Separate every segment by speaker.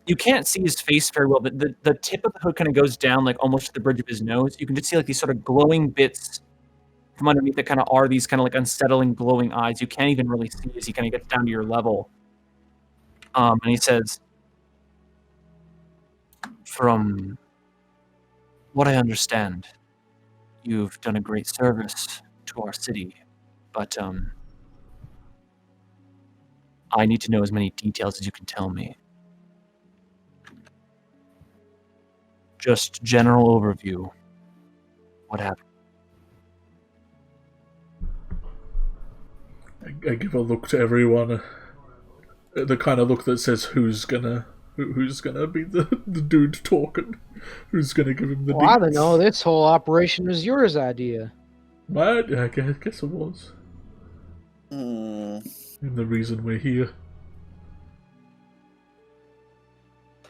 Speaker 1: You can't see his face very well, but the tip of the hood kind of goes down like almost to the bridge of his nose. You can just see like these sort of glowing bits from underneath that kind of are these kind of like unsettling glowing eyes. You can't even really see as he kind of gets down to your level. And he says, "From what I understand, you've done a great service to our city, but I need to know as many details as you can tell me. Just general overview. What happened?"
Speaker 2: I give a look to everyone, the kind of look that says who's gonna be the dude talking, who's gonna give him the
Speaker 3: Well, I don't
Speaker 2: deets.
Speaker 3: know. This whole operation was yours idea.
Speaker 2: I guess it was.
Speaker 4: Hmm.
Speaker 2: And the reason we're here.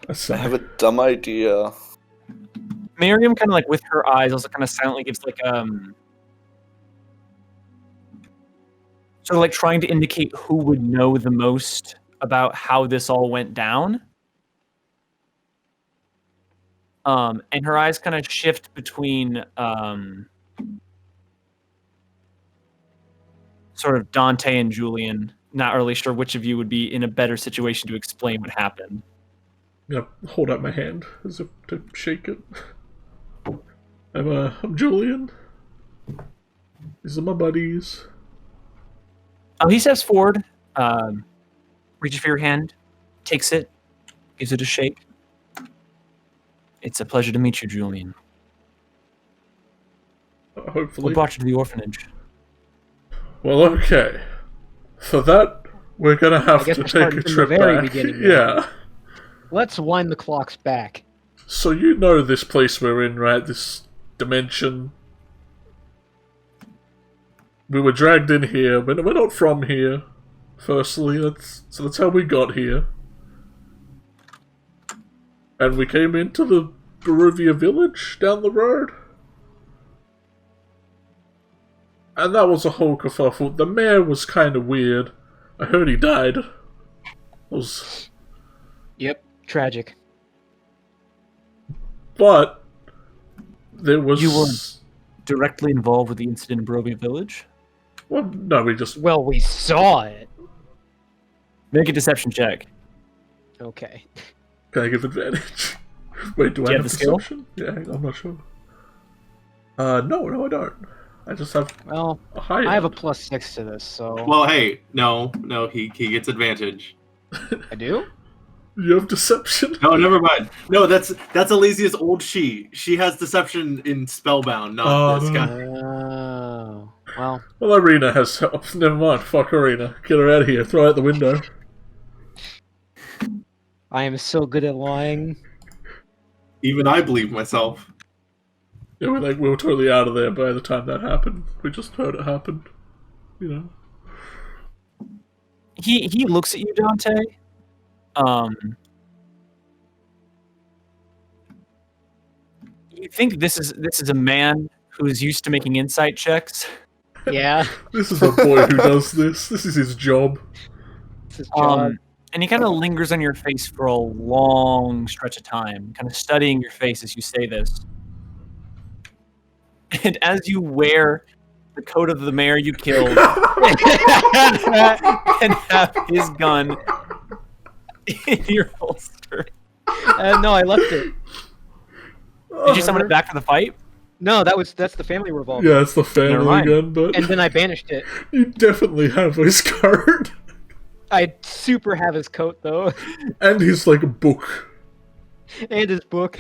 Speaker 4: I have a dumb idea.
Speaker 1: Miriam kind of like with her eyes also kind of silently gives like sort of like trying to indicate who would know the most about how this all went down. And her eyes kind of shift between sort of Dante and Julian. Not really sure which of you would be in a better situation to explain what happened.
Speaker 2: Yeah, hold out my hand as if to shake it. I'm Julian. These are my buddies.
Speaker 1: He steps forward, reaches for your hand, takes it, gives it a shake. It's a pleasure to meet you, Julian.
Speaker 2: Hopefully.
Speaker 1: What brought you to the orphanage?
Speaker 2: Well, okay. For that, we're gonna have
Speaker 3: guess
Speaker 2: to
Speaker 3: we're
Speaker 2: take
Speaker 3: starting
Speaker 2: a
Speaker 3: from the
Speaker 2: trip
Speaker 3: very
Speaker 2: back.
Speaker 3: beginning then.
Speaker 2: Yeah.
Speaker 3: Let's wind the clocks back.
Speaker 2: So you know this place we're in, right? This dimension. We were dragged in here. We're not from here. Firstly, that's how we got here. And we came into the Barovia village down the road. And that was a whole kerfuffle. The mayor was kind of weird. I heard he died.
Speaker 3: Yep, tragic.
Speaker 2: But there was.
Speaker 1: You weren't directly involved with the incident in Barovia Village?
Speaker 2: Well, no, we just.
Speaker 3: Well, we saw it.
Speaker 1: Make a deception check.
Speaker 3: Okay.
Speaker 2: Can I give advantage? Wait, do I
Speaker 1: you
Speaker 2: have
Speaker 1: have the skill?
Speaker 2: deception? Yeah, I'm not sure. No, I don't. I just have
Speaker 3: Well,
Speaker 2: a high.
Speaker 3: I have a
Speaker 2: end.
Speaker 3: +6 to this, so
Speaker 5: Well, hey, no, he gets advantage.
Speaker 3: I do.
Speaker 2: You have deception.
Speaker 5: No, never mind. No, that's Elysia's old she. She has deception in Spellbound, not
Speaker 2: Oh,
Speaker 5: this
Speaker 2: no.
Speaker 5: guy.
Speaker 3: Oh, well,
Speaker 2: Well, Irina has help. Never mind. Fuck Irina. Get her out of here. Throw her out the window.
Speaker 3: I am so good at lying.
Speaker 5: Even I believe myself.
Speaker 2: Yeah, we were totally out of there by the time that happened. We just heard it happen. You know.
Speaker 1: He looks at you, Dante. You think this is a man who's used to making insight checks.
Speaker 3: Yeah.
Speaker 2: This is a boy who does this. This is his job.
Speaker 3: This is John.
Speaker 1: And he kind of lingers on your face for a long stretch of time, kind of studying your face as you say this. And as you wear the coat of the mayor you killed and have his gun in your holster.
Speaker 3: No, I left it.
Speaker 1: Did you summon it back for the fight?
Speaker 3: No, that's the family revolver.
Speaker 2: Yeah, it's the
Speaker 1: Never
Speaker 2: family
Speaker 1: mind.
Speaker 2: gun, but
Speaker 3: And then I banished it.
Speaker 2: you definitely have his card.
Speaker 3: I super have his coat though,
Speaker 2: And his, like, book.
Speaker 3: and his book.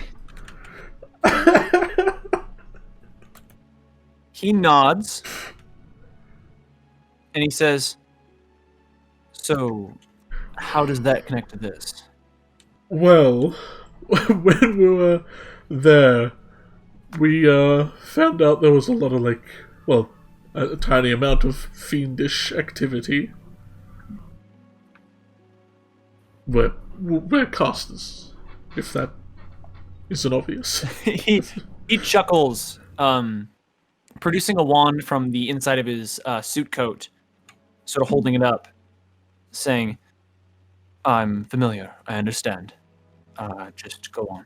Speaker 1: He nods. And he says, "So, how does that connect to this?"
Speaker 2: Well, when we were there, we found out there was a lot of, like, well, a tiny amount of fiendish activity. We're casters, if that isn't obvious.
Speaker 1: he chuckles, producing a wand from the inside of his suit coat, sort of holding it up, saying, I'm familiar. I understand. Just go on.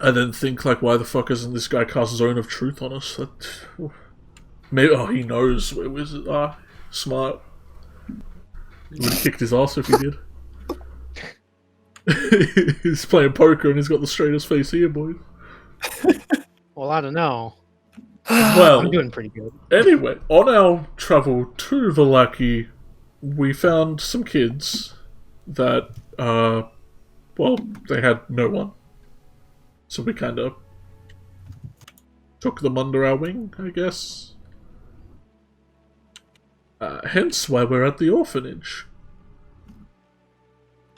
Speaker 2: I then think, like, why the fuck isn't this guy cast Zone of Truth on us? Maybe, he knows where wizards are. Smart. He would have kicked his ass if he did. He's playing poker and he's got the straightest face here, boys.
Speaker 3: Well, I don't know.
Speaker 2: Well,
Speaker 3: I'm doing pretty good.
Speaker 2: anyway, on our travel to Vallaki, we found some kids that, well, they had no one. So we kind of took them under our wing, I guess. Hence why we're at the orphanage.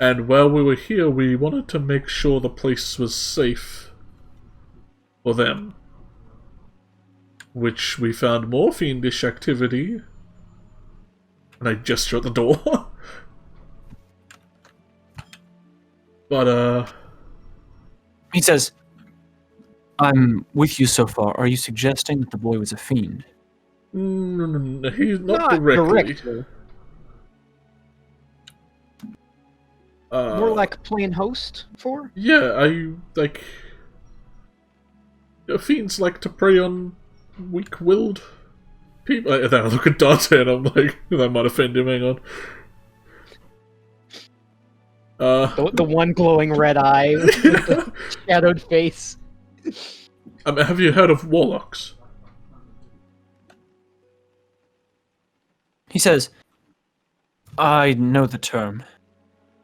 Speaker 2: And while we were here, we wanted to make sure the place was safe for them. Which we found more fiendish activity. And I gesture at the door. But,
Speaker 1: He says, I'm with you so far. Are you suggesting that the boy was a fiend?
Speaker 2: no, he's not directly.
Speaker 3: More like playing host for?
Speaker 2: Yeah, like... Fiends like to prey on weak-willed people. Then I look at Dante and I'm like, that might offend him, hang on.
Speaker 3: The one glowing red eye with the shadowed face.
Speaker 2: Have you heard of warlocks?
Speaker 1: He says, I know the term.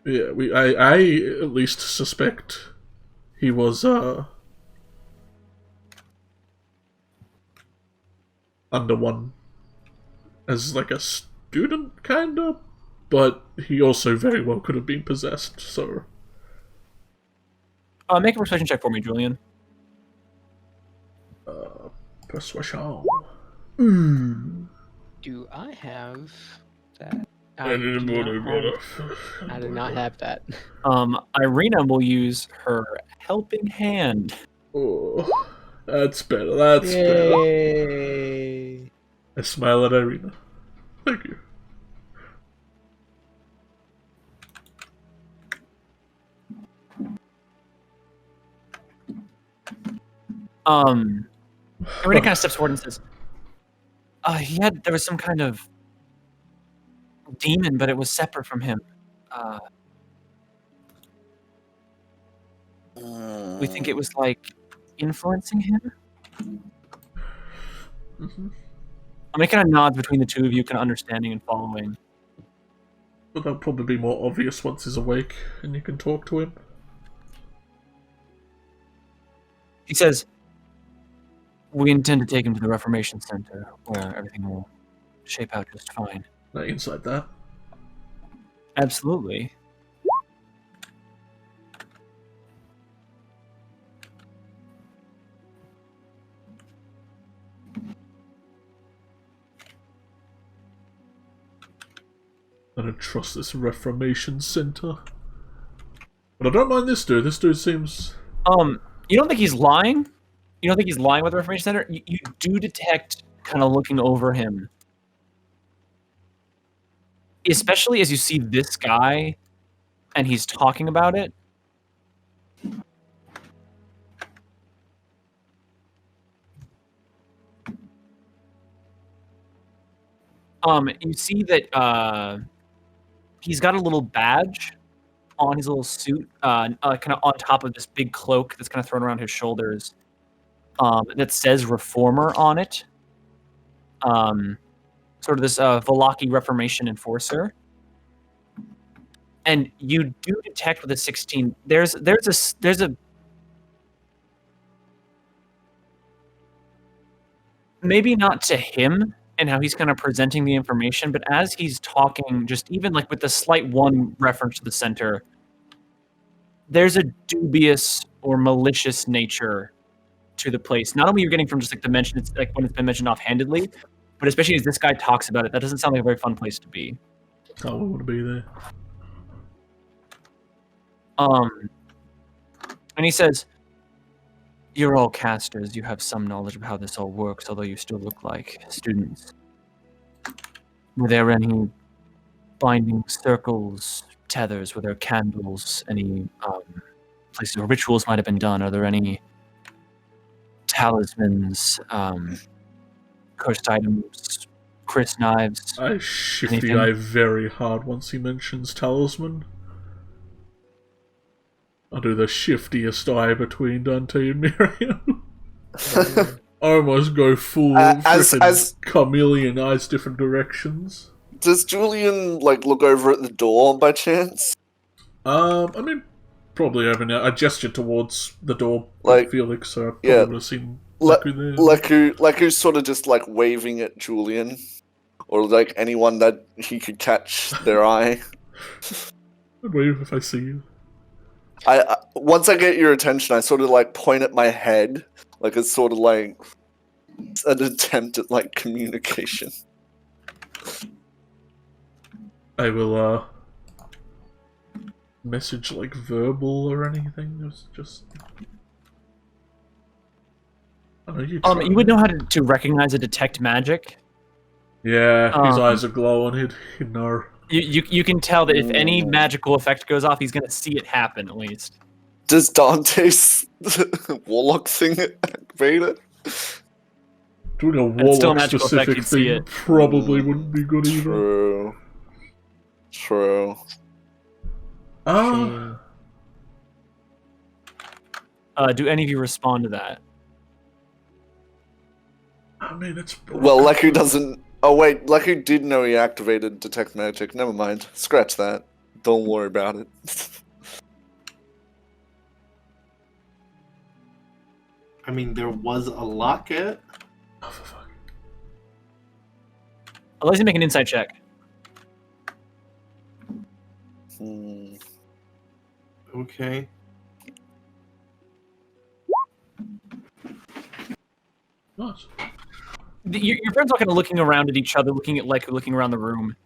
Speaker 2: Yeah, I at least suspect he was, under one as like a student, kinda, but he also very well could have been possessed, so...
Speaker 1: Make a persuasion check for me, Julian.
Speaker 2: Persuasion.
Speaker 3: Do I have that?
Speaker 2: I
Speaker 3: do not have that.
Speaker 1: Irina will use her helping hand.
Speaker 2: Oh, that's better, that's better.
Speaker 3: Yay!
Speaker 2: I smile at Irina. Thank you.
Speaker 1: Irina kind of steps forward and says, there was some kind of demon, but it was separate from him. We think it was, like, influencing him?
Speaker 2: Mm-hmm.
Speaker 1: I'm making a nod between the two of you, kind of understanding and following.
Speaker 2: But that'll probably be more obvious once he's awake and you can talk to him.
Speaker 1: He says, we intend to take him to the Reformation Center, where everything will shape out just fine.
Speaker 2: Not inside that.
Speaker 1: Absolutely.
Speaker 2: I don't trust this Reformation Center. But I don't mind this dude. This dude seems...
Speaker 1: You don't think he's lying? You don't think he's lying with the Reformation Center? You do detect, kind of looking over him, especially as you see this guy, and he's talking about it. You see that he's got a little badge on his little suit, kind of on top of this big cloak that's kind of thrown around his shoulders, that says Reformer on it. Sort of this Vallaki Reformation enforcer. And you do detect with a 16, there's a maybe not to him and how he's kind of presenting the information, but as he's talking, just even like with the slight one reference to the center, there's a dubious or malicious nature to the place. Not only you're getting from just like the mention, it's like when it's been mentioned offhandedly, but especially as this guy talks about it, that doesn't sound like a very fun place to be.
Speaker 2: I wouldn't want to be there.
Speaker 1: And he says, you're all casters. You have some knowledge of how this all works, although you still look like students. Were there any binding circles, tethers, were there candles, any places where rituals might have been done? Are there any talismans, cursed items, cursed knives?
Speaker 2: I shift
Speaker 1: Anything?
Speaker 2: the eye very hard once he mentions talisman. I do the shiftiest eye between Dante and Miriam. I almost go full
Speaker 4: as
Speaker 2: chameleon eyes different directions.
Speaker 4: Does Julian look over at the door by chance?
Speaker 2: I mean, probably over now. I gestured towards the door, Felix, so I probably would have seen Leku there.
Speaker 4: Leku's sort of just waving at Julian, or anyone that he could catch their eye.
Speaker 2: I'd wave if I see you.
Speaker 4: I once I get your attention, I sort of point at my head, it's sort of an attempt at communication.
Speaker 2: I will message verbal or anything. It was just. I don't know,
Speaker 1: you would know how to recognize a detect magic.
Speaker 2: Yeah, his eyes are glowing. He'd know.
Speaker 1: You can tell that if any magical effect goes off, he's going to see it happen, at least.
Speaker 4: Does Dante's warlock thing activate it?
Speaker 2: Doing a warlock-specific thing probably wouldn't be good either.
Speaker 4: True.
Speaker 1: Do any of you respond to that?
Speaker 2: I mean, it's...
Speaker 4: Well, Leku doesn't... Oh, wait, Leku did know he activated Detect Magic. Never mind. Scratch that. Don't worry about it.
Speaker 5: I mean, there was a locket.
Speaker 2: Oh, for fuck.
Speaker 1: I'll let you make an insight check.
Speaker 5: Okay.
Speaker 2: Nice.
Speaker 1: Your friends are kind of looking around at each other, looking at Leku, looking around the room.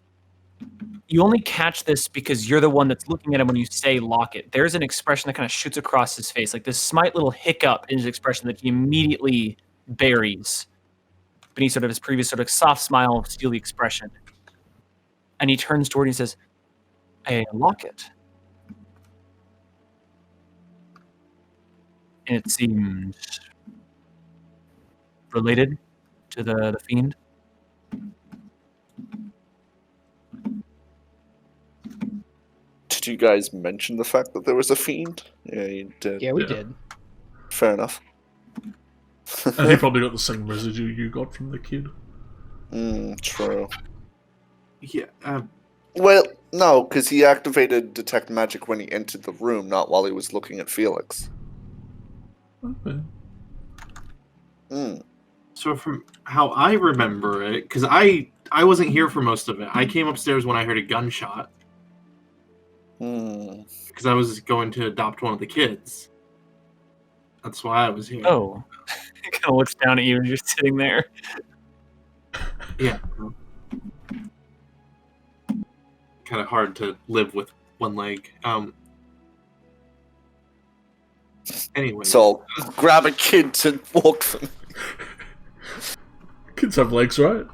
Speaker 1: You only catch this because you're the one that's looking at him when you say lock it. There's an expression that kind of shoots across his face, this slight little hiccup in his expression that he immediately buries beneath sort of his previous sort of soft smile, steely expression. And he turns toward you and says, "A locket." And it seems related to the fiend.
Speaker 4: Did you guys mention the fact that there was a fiend? Yeah, you did.
Speaker 3: Yeah, we did.
Speaker 4: Fair enough.
Speaker 2: And he probably got the same residue you got from the kid.
Speaker 4: True.
Speaker 5: Yeah.
Speaker 4: Well, no, because he activated Detect Magic when he entered the room, not while he was looking at Felix.
Speaker 2: Okay.
Speaker 5: So from how I remember it, because I wasn't here for most of it. I came upstairs when I heard a gunshot. Because I was going to adopt one of the kids. That's why I was here.
Speaker 1: Oh. He kind of looks down at you and you're sitting there.
Speaker 5: Yeah. Kind of hard to live with one leg. Anyway.
Speaker 4: So, grab a kid to walk them.
Speaker 2: Kids have legs, right?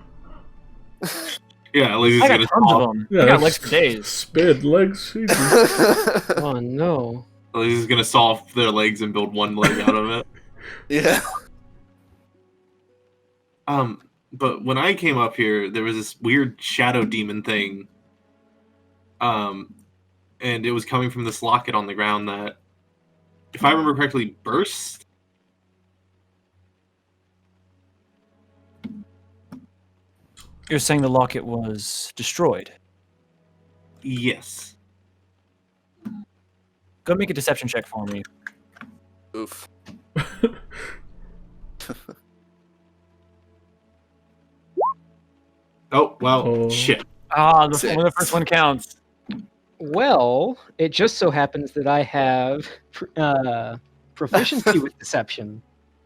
Speaker 5: Yeah, at least
Speaker 1: I
Speaker 5: he's
Speaker 1: got tons of them.
Speaker 2: Yeah,
Speaker 1: I got legs for days.
Speaker 2: Spared legs.
Speaker 3: Oh no.
Speaker 5: At least he's gonna saw off their legs and build one leg out of it.
Speaker 4: Yeah.
Speaker 5: But when I came up here, there was this weird shadow demon thing. And it was coming from this locket on the ground that, if I remember correctly, burst.
Speaker 1: You're saying the locket was destroyed?
Speaker 5: Yes.
Speaker 1: Go make a deception check for me.
Speaker 4: Oof.
Speaker 5: Oh, well, shit.
Speaker 1: Ah, the first one counts.
Speaker 3: Well, it just so happens that I have proficiency with deception.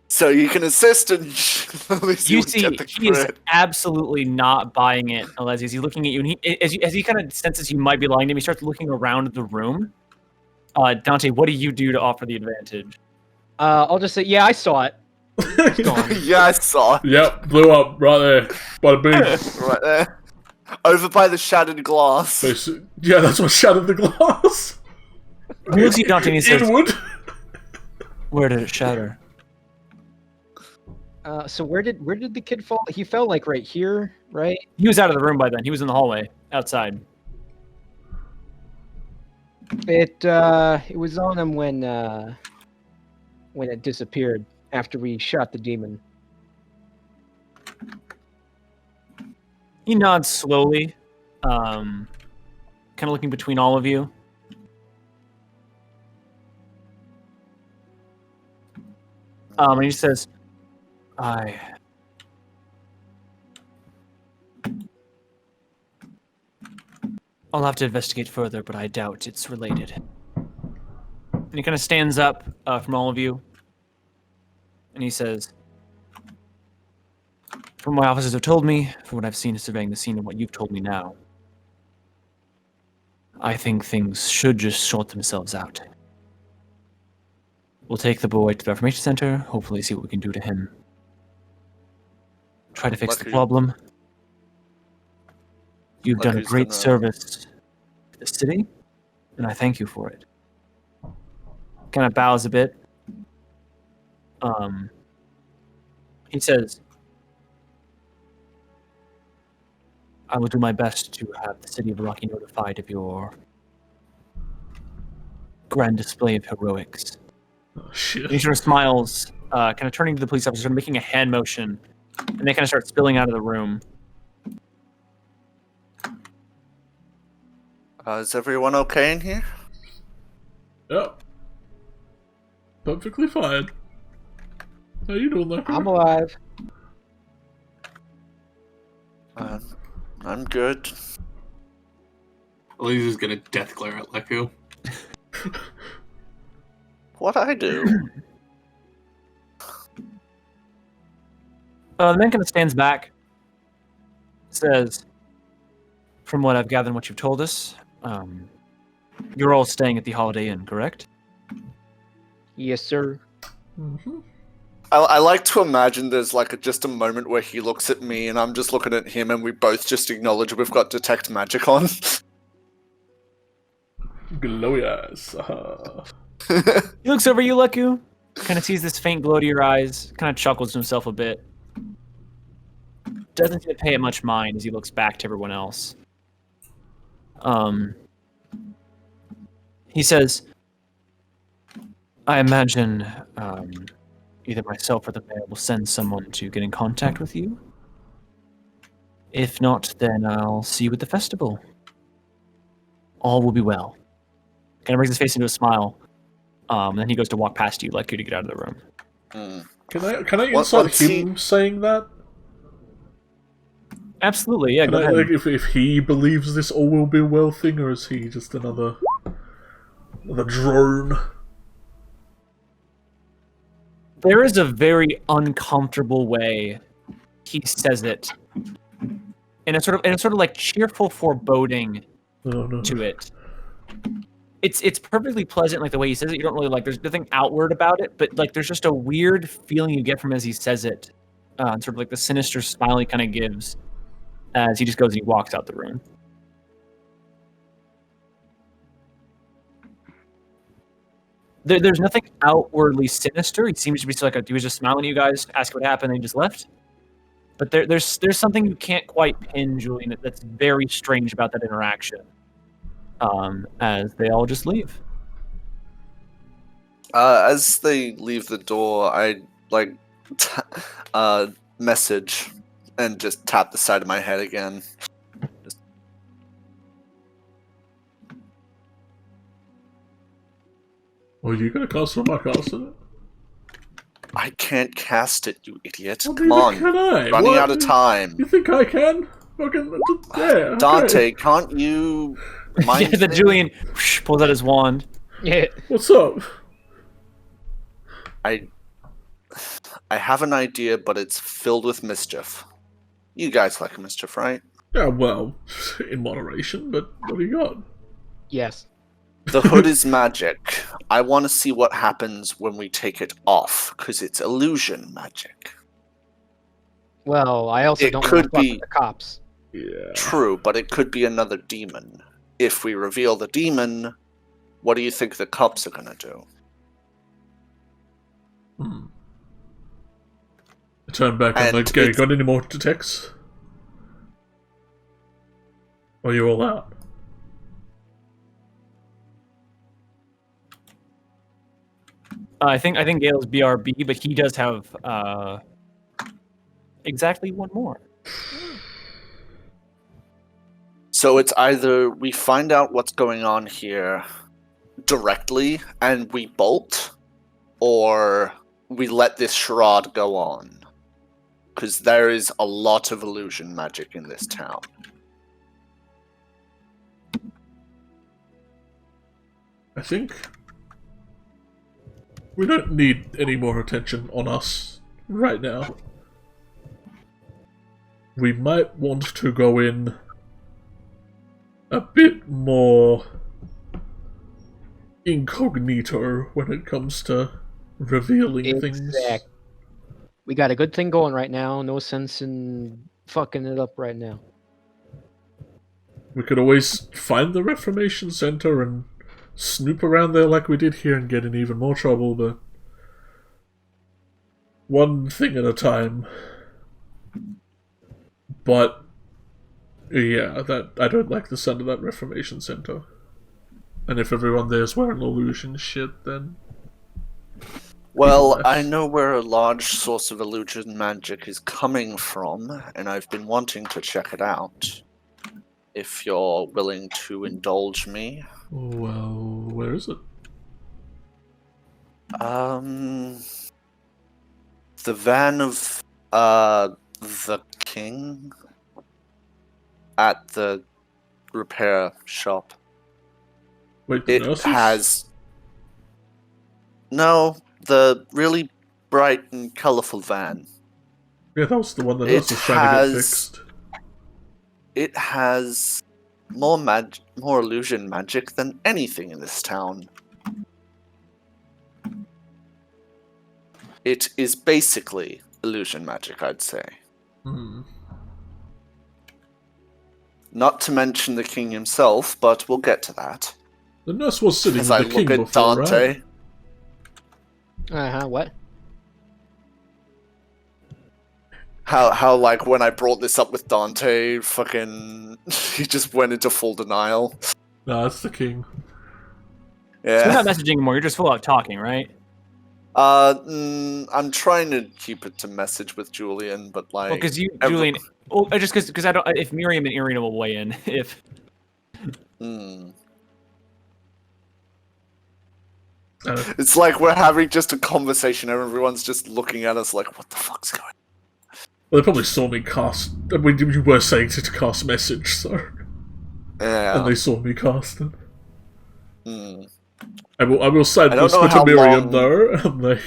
Speaker 4: So you can assist and at least
Speaker 1: You
Speaker 4: would
Speaker 1: see,
Speaker 4: get the
Speaker 1: he is
Speaker 4: credit.
Speaker 1: absolutely not buying it, Alessi. He's looking at you, and as he kind of senses you might be lying to him, he starts looking around the room. Dante, what do you do to offer the advantage?
Speaker 3: I'll just say, yeah, I saw it. It's gone.
Speaker 4: Yeah, I saw it.
Speaker 2: Yep, blew up right there. Bada bing.
Speaker 4: Right there. Over by the shattered glass.
Speaker 2: Yeah, that's what shattered the glass.
Speaker 1: He looks at you, Dante, and he says,
Speaker 2: Inward.
Speaker 1: "Where did it shatter?"
Speaker 3: So where did the kid fall? He fell like right here, right?
Speaker 1: He was out of the room by then. He was in the hallway outside.
Speaker 3: It was on him when it disappeared after we shot the demon.
Speaker 1: He nods slowly, kind of looking between all of you. And he says, I'll have to investigate further, but I doubt it's related. And he kind of stands up from all of you, and he says, from what my officers have told me, from what I've seen surveying the scene and what you've told me now, I think things should just sort themselves out. We'll take the boy to the Reformation Center, hopefully see what we can do to him. Try to fix the problem. You've done a great service to the city, and I thank you for it. Kind of bows a bit. He says, I will do my best to have the city of Rocky notified of your grand display of heroics.
Speaker 2: Oh, shit.
Speaker 1: And he sort of smiles, kind of turning to the police officer, sort of making a hand motion, and they kind of start spilling out of the room.
Speaker 4: Is everyone okay in here?
Speaker 2: Yep. Perfectly fine. How you doing there?
Speaker 3: I'm alive.
Speaker 4: I'm good.
Speaker 5: Elise is gonna death glare at Leku.
Speaker 4: What I do?
Speaker 1: The man kind of stands back, says, from what I've gathered and what you've told us, you're all staying at the Holiday Inn, correct?
Speaker 3: Yes, sir.
Speaker 2: Mm-hmm.
Speaker 4: I like to imagine there's like just a moment where he looks at me and I'm just looking at him and we both just acknowledge we've got detect magic on.
Speaker 2: Glowy eyes.
Speaker 1: He looks over you, Leku, kind of sees this faint glow to your eyes, kind of chuckles to himself a bit. Doesn't seem to pay it much mind as he looks back to everyone else. He says, I imagine either myself or the mayor will send someone to get in contact with you. If not, then I'll see you at the festival. All will be well. Kind of brings his face into a smile. And then he goes to walk past you, like you to get out of the room.
Speaker 2: Can I insult him saying that?
Speaker 1: Absolutely, yeah. Go ahead.
Speaker 2: Like, if he believes this all will be well thing, or is he just another drone?
Speaker 1: There is a very uncomfortable way he says it, and a sort of like cheerful foreboding to it. It's perfectly pleasant, like the way he says it. You don't really like. There's nothing outward about it, but like there's just a weird feeling you get from him as he says it. Sort of like the sinister smile he kind of gives as he just goes and he walks out the room. There's nothing outwardly sinister. He seems to be he was just smiling at you guys, asking what happened, and he just left. But there's something you can't quite pin, Julian, that's very strange about that interaction. As they all just leave.
Speaker 4: As they leave the door, I message and just tap the side of my head again.
Speaker 2: Oh, you gonna cast it on my castle?
Speaker 4: I can't cast it, you idiot.
Speaker 2: Well,
Speaker 4: Come on.
Speaker 2: Can I?
Speaker 4: Running
Speaker 2: What?
Speaker 4: out of time.
Speaker 2: You think I can? Fucking yeah. Okay.
Speaker 4: Dante, can't you mind
Speaker 1: Yeah, the Julian pulls out his wand.
Speaker 3: Yeah.
Speaker 2: What's up?
Speaker 4: I have an idea, but it's filled with mischief. You guys like mischief, right?
Speaker 2: Yeah, well, in moderation, but what do you got?
Speaker 3: Yes.
Speaker 4: The hood is magic. I want to see what happens when we take it off, because it's illusion magic.
Speaker 3: Well, I also
Speaker 4: It
Speaker 3: don't
Speaker 4: could
Speaker 3: want to fuck
Speaker 4: be-
Speaker 3: with the cops.
Speaker 2: Yeah.
Speaker 4: True, but it could be another demon. If we reveal the demon, what do you think the cops are gonna do?
Speaker 2: I turn back and
Speaker 4: And
Speaker 2: like, "Okay,
Speaker 4: it's-
Speaker 2: got any more detects? Or are you all out?"
Speaker 1: I think Gale's BRB, but he does have exactly one more.
Speaker 4: So it's either we find out what's going on here directly and we bolt, or we let this charade go on. Because there is a lot of illusion magic in this town.
Speaker 2: I think we don't need any more attention on us right now. We might want to go in a bit more incognito when it comes to revealing things.
Speaker 3: Exact. We got a good thing going right now. No sense in fucking it up right now.
Speaker 2: We could always find the Reformation Center and snoop around there like we did here and get in even more trouble, but one thing at a time. But yeah, that I don't like the sound of that Reformation Center. And if everyone there is wearing illusion shit, then
Speaker 4: Well,
Speaker 2: left.
Speaker 4: I know where a large source of illusion magic is coming from, and I've been wanting to check it out. If you're willing to indulge me.
Speaker 2: Well, where is it?
Speaker 4: The van of the king at the repair shop.
Speaker 2: Wait, the
Speaker 4: It
Speaker 2: nurses?
Speaker 4: has no, the really bright and colorful van.
Speaker 2: Yeah, that was the one the
Speaker 4: It
Speaker 2: nurse was trying to get
Speaker 4: has-
Speaker 2: fixed.
Speaker 4: It has more illusion magic than anything in this town. It is basically illusion magic, I'd say.
Speaker 2: Hmm.
Speaker 4: Not to mention the king himself, but we'll get to that.
Speaker 2: The nurse was sitting
Speaker 4: As
Speaker 2: with
Speaker 4: I
Speaker 2: the king
Speaker 4: look at
Speaker 2: before,
Speaker 4: Dante.
Speaker 2: right?
Speaker 3: What?
Speaker 4: How like when I brought this up with Dante, fucking he just went into full denial.
Speaker 2: No, that's the king.
Speaker 1: So you're
Speaker 4: Yeah.
Speaker 1: not messaging anymore. You're just full out talking, right?
Speaker 4: I'm trying to keep it to message with Julian, but like,
Speaker 1: Well, because
Speaker 4: every-
Speaker 1: Julian. Well, just because I don't. If Miriam and Irina will weigh in, if
Speaker 4: It's like we're having just a conversation and everyone's just looking at us like, what the fuck's going on?
Speaker 2: Well, they probably saw me cast. You were saying to cast message, so.
Speaker 4: Yeah.
Speaker 2: And they saw me casting.
Speaker 4: Mm.
Speaker 2: I will side
Speaker 4: I don't know
Speaker 2: whisper
Speaker 4: how
Speaker 2: to Miriam
Speaker 4: long-
Speaker 2: though, and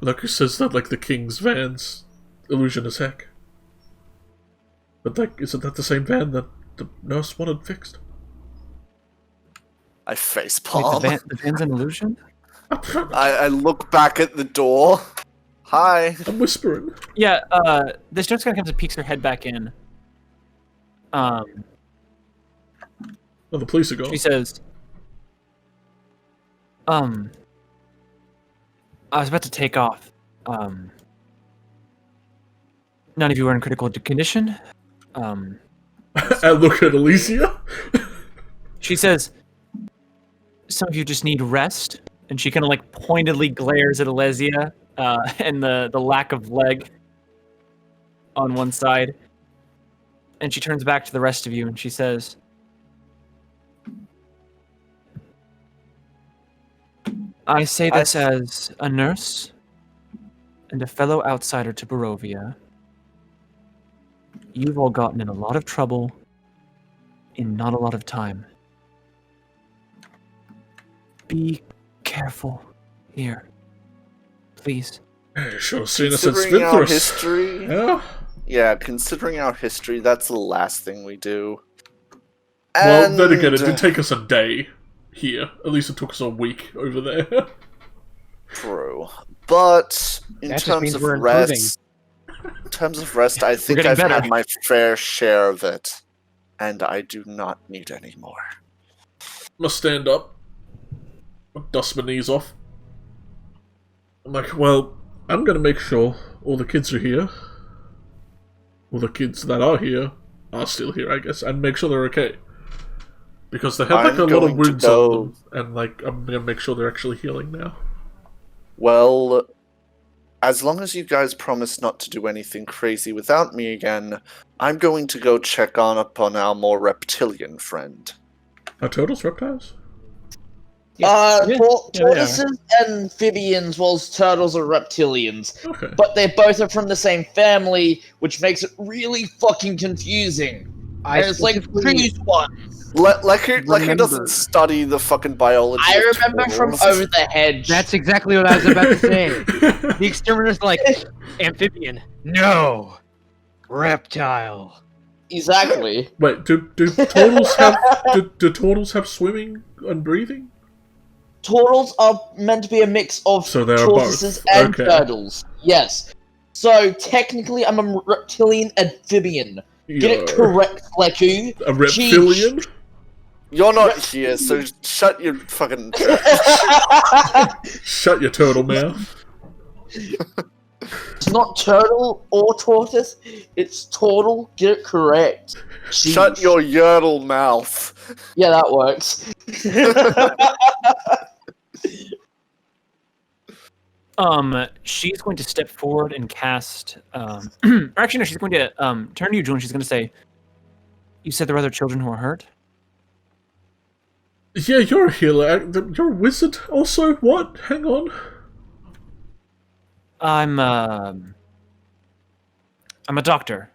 Speaker 2: like who says that like the king's van's illusion as heck. But like, isn't that the same van that the nurse wanted fixed?
Speaker 4: I
Speaker 1: wait,
Speaker 4: facepalm.
Speaker 1: the van's an illusion.
Speaker 4: I look back at the door. Hi.
Speaker 2: I'm whispering.
Speaker 1: Yeah. This just kind of comes and peeks her head back in.
Speaker 2: Oh, the police are gone.
Speaker 1: She says, I was about to take off. None of you are in critical condition.
Speaker 2: I look at Alicia.
Speaker 1: She says, some of you just need rest. And she kind of like pointedly glares at Alesia and the lack of leg on one side. And she turns back to the rest of you and she says, I say this as a nurse and a fellow outsider to Barovia. You've all gotten in a lot of trouble in not a lot of time. Be careful here, please.
Speaker 2: You should have seen us at
Speaker 4: Considering our
Speaker 2: Spinthorus.
Speaker 4: history,
Speaker 2: Yeah.
Speaker 4: yeah, considering our history, that's the last thing we do.
Speaker 2: Well, then again, it
Speaker 4: And-
Speaker 2: did take us a day here. At least it took us a week over there.
Speaker 4: True. But in
Speaker 3: That just
Speaker 4: terms
Speaker 3: means
Speaker 4: of
Speaker 3: we're
Speaker 4: rest, In terms of rest, I think
Speaker 1: getting
Speaker 4: I've
Speaker 1: better.
Speaker 4: had my fair share of it, and I do not need any more.
Speaker 2: I'm gonna stand up. I'll dust my knees off. I'm like, well, I'm gonna make sure all the kids are here. All the kids that are here are still here, I guess, and make sure they're okay. Because they had like
Speaker 4: I'm
Speaker 2: a lot of
Speaker 4: going to
Speaker 2: wounds
Speaker 4: go-
Speaker 2: on them, and like I'm gonna make sure they're actually healing now.
Speaker 4: Well, as long as you guys promise not to do anything crazy without me again, I'm going to go check on up on our more reptilian friend.
Speaker 2: Are turtles reptiles?
Speaker 3: Yeah, they are.
Speaker 6: Tortoises and amphibians, whilst turtles are reptilians.
Speaker 2: Okay.
Speaker 6: But they both are from the same family, which makes it really fucking confusing.
Speaker 3: I
Speaker 6: And it's like,
Speaker 3: specifically
Speaker 6: choose one.
Speaker 4: Like he
Speaker 3: Remember.
Speaker 4: doesn't study the fucking biology.
Speaker 6: I
Speaker 4: of
Speaker 6: remember from
Speaker 4: turtles.
Speaker 6: Over the Hedge.
Speaker 3: That's exactly what I was about to say. The exterminator's like, amphibian. No. Reptile.
Speaker 6: Exactly.
Speaker 2: Wait, do turtles have do turtles have swimming and breathing?
Speaker 6: Turtles are meant to be a mix of
Speaker 2: So they are
Speaker 6: tortoises
Speaker 2: both.
Speaker 6: and
Speaker 2: Okay.
Speaker 6: turtles. Yes. So technically, I'm a reptilian amphibian. Get it
Speaker 2: Yeah.
Speaker 6: correct, Fleku.
Speaker 2: A reptilian?
Speaker 4: You're not here, so shut your fucking.
Speaker 2: Shut your turtle mouth.
Speaker 6: It's not turtle or tortoise. It's turtle. Get it correct.
Speaker 4: Shut
Speaker 6: Jeez.
Speaker 4: your yurtle mouth.
Speaker 6: Yeah, that works.
Speaker 1: She's going to step forward and cast. Or actually, no, she's going to turn to you, Julian. She's going to say, "You said there were other children who were hurt."
Speaker 2: Yeah, you're a healer. You're a wizard also? What? Hang on.
Speaker 1: I'm a doctor.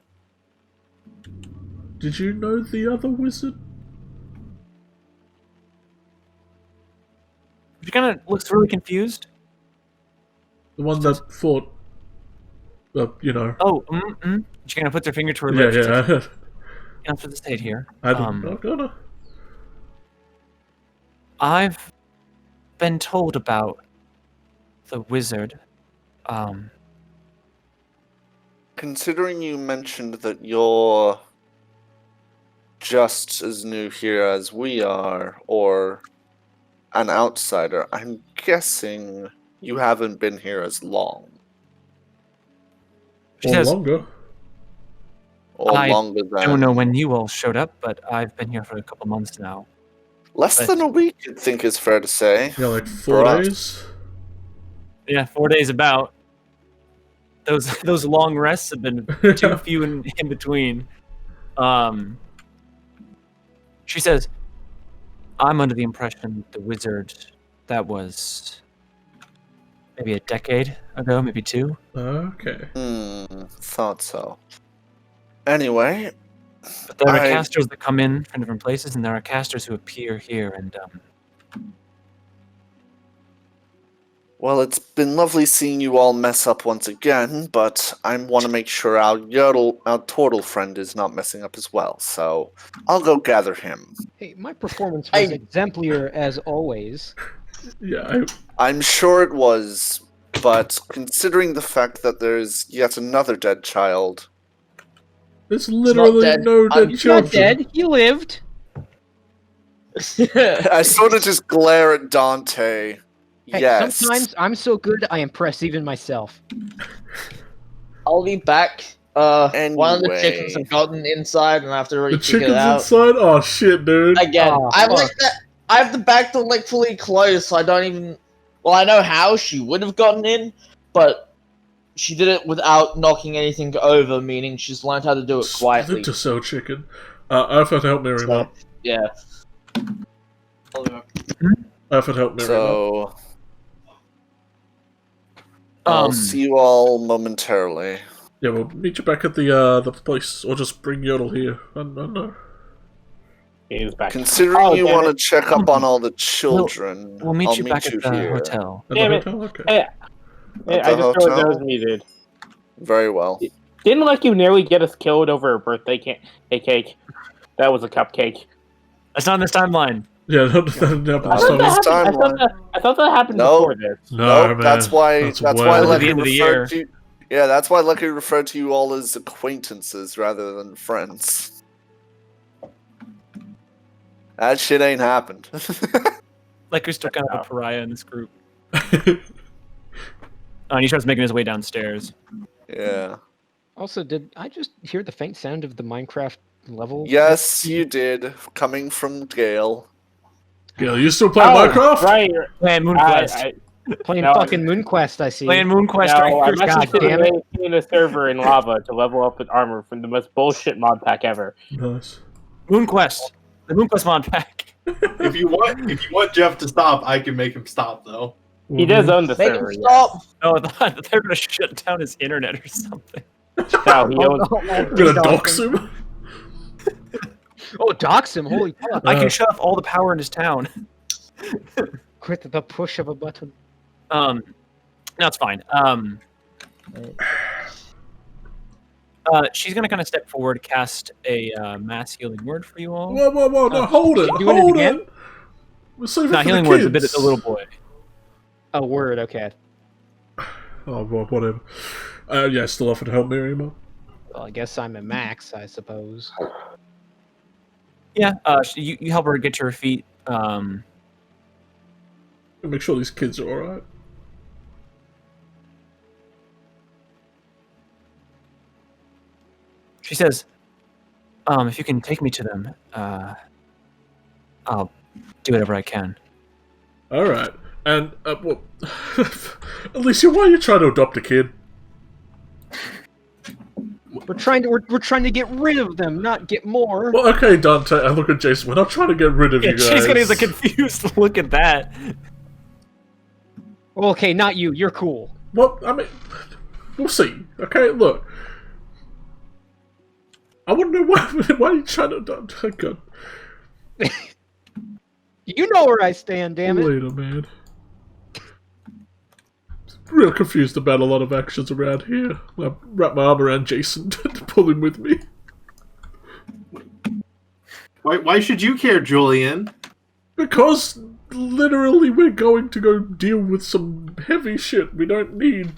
Speaker 2: Did you know the other wizard?
Speaker 1: She kind of looks really confused.
Speaker 2: The one that fought... you know...
Speaker 1: Oh, She kind of puts her finger to her
Speaker 2: Yeah,
Speaker 1: lips. She's like,
Speaker 2: yeah.
Speaker 1: "Enough for the state here."
Speaker 2: I'm not gonna...
Speaker 1: I've been told about the wizard.
Speaker 4: Considering you mentioned that you're just as new here as we are, or an outsider, I'm guessing you haven't been here as long.
Speaker 1: She
Speaker 2: Or
Speaker 1: says,
Speaker 2: longer.
Speaker 4: Or
Speaker 1: I
Speaker 4: longer than.
Speaker 1: "I don't know when you all showed up, but I've been here for a couple months now."
Speaker 4: Less
Speaker 1: but-
Speaker 4: than a week, I think is fair to say.
Speaker 2: Yeah, like
Speaker 4: For
Speaker 2: 4
Speaker 4: us.
Speaker 2: days.
Speaker 1: Yeah, 4 days about. Those long rests have been too few in between. She says, "I'm under the impression the wizard that was maybe a decade ago, maybe 2.
Speaker 2: Okay.
Speaker 4: Thought so. Anyway,
Speaker 1: But there are
Speaker 4: I-
Speaker 1: casters that come in from different places, and there are casters who appear here, and
Speaker 4: well, it's been lovely seeing you all mess up once again, but I want to make sure our turtle friend is not messing up as well, so I'll go gather him.
Speaker 3: Hey, my performance was
Speaker 6: I-
Speaker 3: exemplary as always.
Speaker 2: Yeah,
Speaker 4: I'm sure it was, but considering the fact that there's yet another dead child,
Speaker 2: there's literally
Speaker 6: dead.
Speaker 2: no dead
Speaker 6: He's
Speaker 2: children.
Speaker 3: Not dead. He lived.
Speaker 4: I sort of just glare at Dante.
Speaker 3: Hey,
Speaker 4: Yes.
Speaker 3: sometimes I'm so good I impress even myself.
Speaker 6: I'll be back. One of the
Speaker 4: Anyway.
Speaker 6: chickens have gotten inside, and I have to already
Speaker 2: The
Speaker 6: figure it
Speaker 2: chicken's
Speaker 6: out.
Speaker 2: inside? Oh shit, dude.
Speaker 6: Again,
Speaker 3: Oh,
Speaker 6: I'm
Speaker 3: fuck.
Speaker 6: like that. I have the back door like fully closed, so I don't even. Well, I know how she would have gotten in, but she did it without knocking anything over, meaning she's learned how to do it quietly.
Speaker 2: To sell chicken. I've had to help Mary
Speaker 6: So,
Speaker 2: out.
Speaker 6: yeah.
Speaker 2: I've had to help Mary out.
Speaker 4: So I'll see you all momentarily.
Speaker 2: Yeah, we'll meet you back at the place, or just bring Yodel here. I don't know.
Speaker 7: He's back.
Speaker 4: Considering
Speaker 7: Oh,
Speaker 4: you
Speaker 7: damn
Speaker 4: want to
Speaker 7: it.
Speaker 4: check up on all the children,
Speaker 1: we'll meet
Speaker 4: I'll
Speaker 1: you back at the
Speaker 4: here.
Speaker 1: hotel.
Speaker 2: At
Speaker 7: Damn
Speaker 2: the
Speaker 7: it.
Speaker 2: hotel? Okay.
Speaker 7: Hey, hey,
Speaker 4: At
Speaker 7: I
Speaker 4: the
Speaker 7: just know
Speaker 4: hotel?
Speaker 7: it was muted.
Speaker 4: Very well.
Speaker 7: Didn't like you nearly get us killed over a birthday cake. That was a cupcake.
Speaker 1: That's not in this timeline.
Speaker 2: Yeah, that didn't happen
Speaker 4: I
Speaker 2: this
Speaker 4: thought
Speaker 2: time.
Speaker 4: that-
Speaker 7: I thought that happened
Speaker 4: No.
Speaker 7: before this.
Speaker 2: No,
Speaker 4: Nope,
Speaker 2: man.
Speaker 4: that's why. That's why I
Speaker 2: way-
Speaker 4: let
Speaker 1: the
Speaker 4: him
Speaker 1: end of the
Speaker 4: refer
Speaker 1: year.
Speaker 4: to. Yeah, that's why Lucky referred to you all as acquaintances rather than friends. That shit ain't happened.
Speaker 1: Like you're still kind of a pariah in this group. And he starts making his way downstairs.
Speaker 4: Yeah.
Speaker 3: Also, did I just hear the faint sound of the Minecraft level?
Speaker 4: Yes, you did. Coming from Gale.
Speaker 2: Gil, you still playing Minecraft?
Speaker 7: Right.
Speaker 1: Playing MoonQuest.
Speaker 3: Playing
Speaker 7: No,
Speaker 3: fucking MoonQuest, I see.
Speaker 1: Playing MoonQuest
Speaker 7: No,
Speaker 1: right
Speaker 7: I'm
Speaker 1: here.
Speaker 7: actually
Speaker 3: God damn
Speaker 7: sitting in a server in lava to level up with armor from the most bullshit mod pack ever.
Speaker 2: Nice.
Speaker 1: MoonQuest. The MoonQuest mod pack.
Speaker 5: If you want Jeff to stop, I can make him stop though.
Speaker 7: He does own the
Speaker 6: Make
Speaker 7: server.
Speaker 6: him stop.
Speaker 1: Oh, I thought they were going to shut down his internet or something.
Speaker 7: No, he owns.
Speaker 2: I'm gonna dox him.
Speaker 3: Oh, dox him! Holy fuck!
Speaker 1: I can shut off all the power in his town.
Speaker 3: Quit the push of a button.
Speaker 1: No, it's fine. She's gonna kind of step forward, cast a mass healing word for you all.
Speaker 2: Whoa, no, hold it,
Speaker 3: doing it
Speaker 2: hold
Speaker 3: again?
Speaker 2: it. We're saving
Speaker 1: Not
Speaker 2: for
Speaker 1: healing
Speaker 2: the
Speaker 1: word's a bit of
Speaker 2: kids.
Speaker 1: the little boy.
Speaker 3: A word, okay.
Speaker 2: Oh, well, whatever. Yeah, still offered to help Miriam.
Speaker 3: Well, I guess I'm a max, I suppose.
Speaker 1: Yeah, you help her get to her feet.
Speaker 2: Make sure these kids are alright.
Speaker 1: She says, if you can take me to them, I'll do whatever I can.
Speaker 2: Alright. And, well, Alicia, why are you trying to adopt a kid?
Speaker 3: We're trying to get rid of them, not get more.
Speaker 2: Well, okay, Dante, I look at Jason. We're not trying to get rid of
Speaker 1: Yeah,
Speaker 2: you guys.
Speaker 1: she's getting a confused look at that.
Speaker 3: Well, okay, not you. You're cool.
Speaker 2: Well, I mean, we'll see. Okay, look. I want to know why are you trying to adopt? Oh, God.
Speaker 3: You know where I stand, damn it.
Speaker 2: Later, man. Real confused about a lot of actions around here. I wrap my arm around Jason to pull him with me.
Speaker 5: Why should you care, Julian?
Speaker 2: Because literally we're going to go deal with some heavy shit. We don't need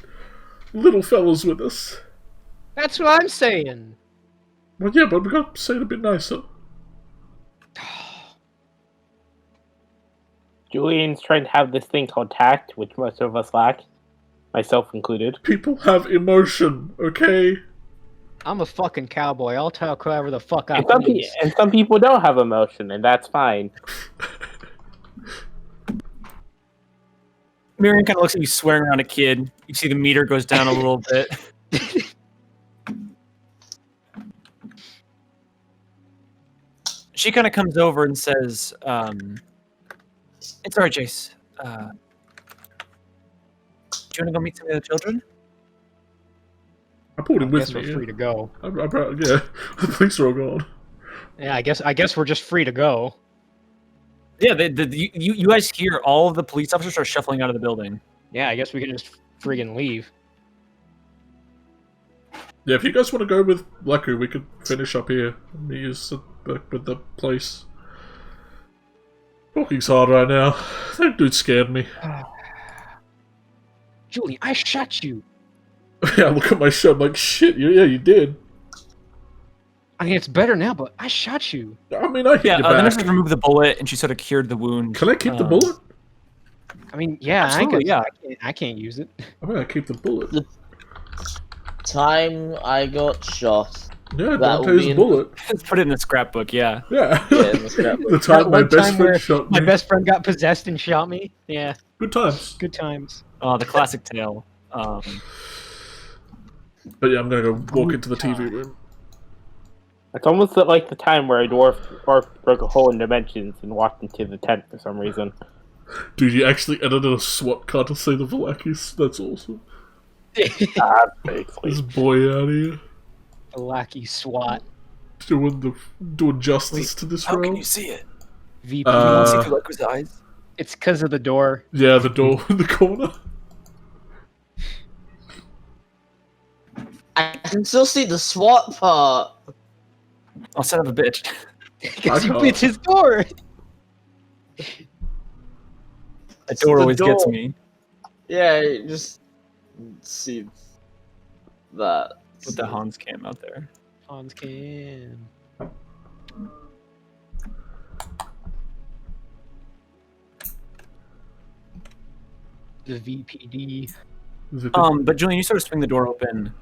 Speaker 2: little fellas with us.
Speaker 3: That's what I'm saying.
Speaker 2: Well, yeah, but we got to say it a bit nicer.
Speaker 7: Julian's trying to have this thing called tact, which most of us lack, myself included.
Speaker 2: People have emotion, okay?
Speaker 3: I'm a fucking cowboy. I'll talk whoever the fuck I
Speaker 7: And
Speaker 3: please.
Speaker 7: some people don't have emotion, and that's fine.
Speaker 1: Miriam kind of looks at you swearing around a kid. You see the meter goes down a little bit. She kind of comes over and says, it's alright, Jace. Do you want to go meet some of the children?
Speaker 2: I pulled him
Speaker 3: I
Speaker 2: with
Speaker 3: guess
Speaker 2: me.
Speaker 3: we're free to go.
Speaker 2: Yeah, the police are all gone.
Speaker 3: Yeah, I guess we're just free to go.
Speaker 1: Yeah, you guys hear all of the police officers start shuffling out of the building.
Speaker 3: Yeah, I guess we can just friggin' leave.
Speaker 2: Yeah, if you guys want to go with Leku, we could finish up here. Me use with the place. Walking's hard right now. That dude scared me.
Speaker 3: Julie, I shot you.
Speaker 2: Yeah, look at my shirt. I'm like, shit, yeah, you did.
Speaker 3: I mean, it's better now, but I shot you.
Speaker 2: I mean, I hit
Speaker 1: Yeah,
Speaker 2: you
Speaker 1: the
Speaker 2: back.
Speaker 1: nurse removed the bullet and she sort of cured the wound.
Speaker 2: Can I keep the bullet?
Speaker 3: I mean, yeah,
Speaker 1: Absolutely, yeah.
Speaker 3: I can't use it.
Speaker 2: I mean, I keep the bullet.
Speaker 6: Time I got shot.
Speaker 2: Yeah,
Speaker 6: That will be
Speaker 2: Dante's
Speaker 6: in-
Speaker 2: bullet.
Speaker 1: Let's put it in the scrapbook, yeah.
Speaker 2: Yeah.
Speaker 6: Yeah, in the scrapbook.
Speaker 2: The time
Speaker 3: That
Speaker 2: my
Speaker 3: one
Speaker 2: best
Speaker 3: time where
Speaker 2: friend shot me.
Speaker 3: My best friend got possessed and shot me. Yeah,
Speaker 2: Good times.
Speaker 3: good times.
Speaker 1: The classic tale.
Speaker 2: But yeah, I'm gonna go walk into the TV room.
Speaker 7: It's almost like the time where a dwarf broke a hole in dimensions and walked into the tent for some reason.
Speaker 2: Dude, you actually edited a SWAT car to say the Velakis. That's awesome.
Speaker 7: Basically.
Speaker 2: This boy out here
Speaker 3: A lackey SWAT.
Speaker 2: doing justice to this
Speaker 1: How
Speaker 2: realm.
Speaker 1: can you see it?
Speaker 3: VP.
Speaker 1: You don't see through Leku's eyes?
Speaker 3: It's because of the door.
Speaker 2: Yeah, the door in the corner.
Speaker 6: I can still see the SWAT part.
Speaker 1: Oh, son of a bitch.
Speaker 3: Because
Speaker 2: I
Speaker 3: you
Speaker 2: can't.
Speaker 3: bit his door.
Speaker 1: That door
Speaker 6: the
Speaker 1: always gets
Speaker 6: door.
Speaker 1: me.
Speaker 6: Yeah, just see. that.
Speaker 1: Put the Hans cam out there.
Speaker 3: Hans can. The VPD.
Speaker 1: But Julian, you sort of swing the door open.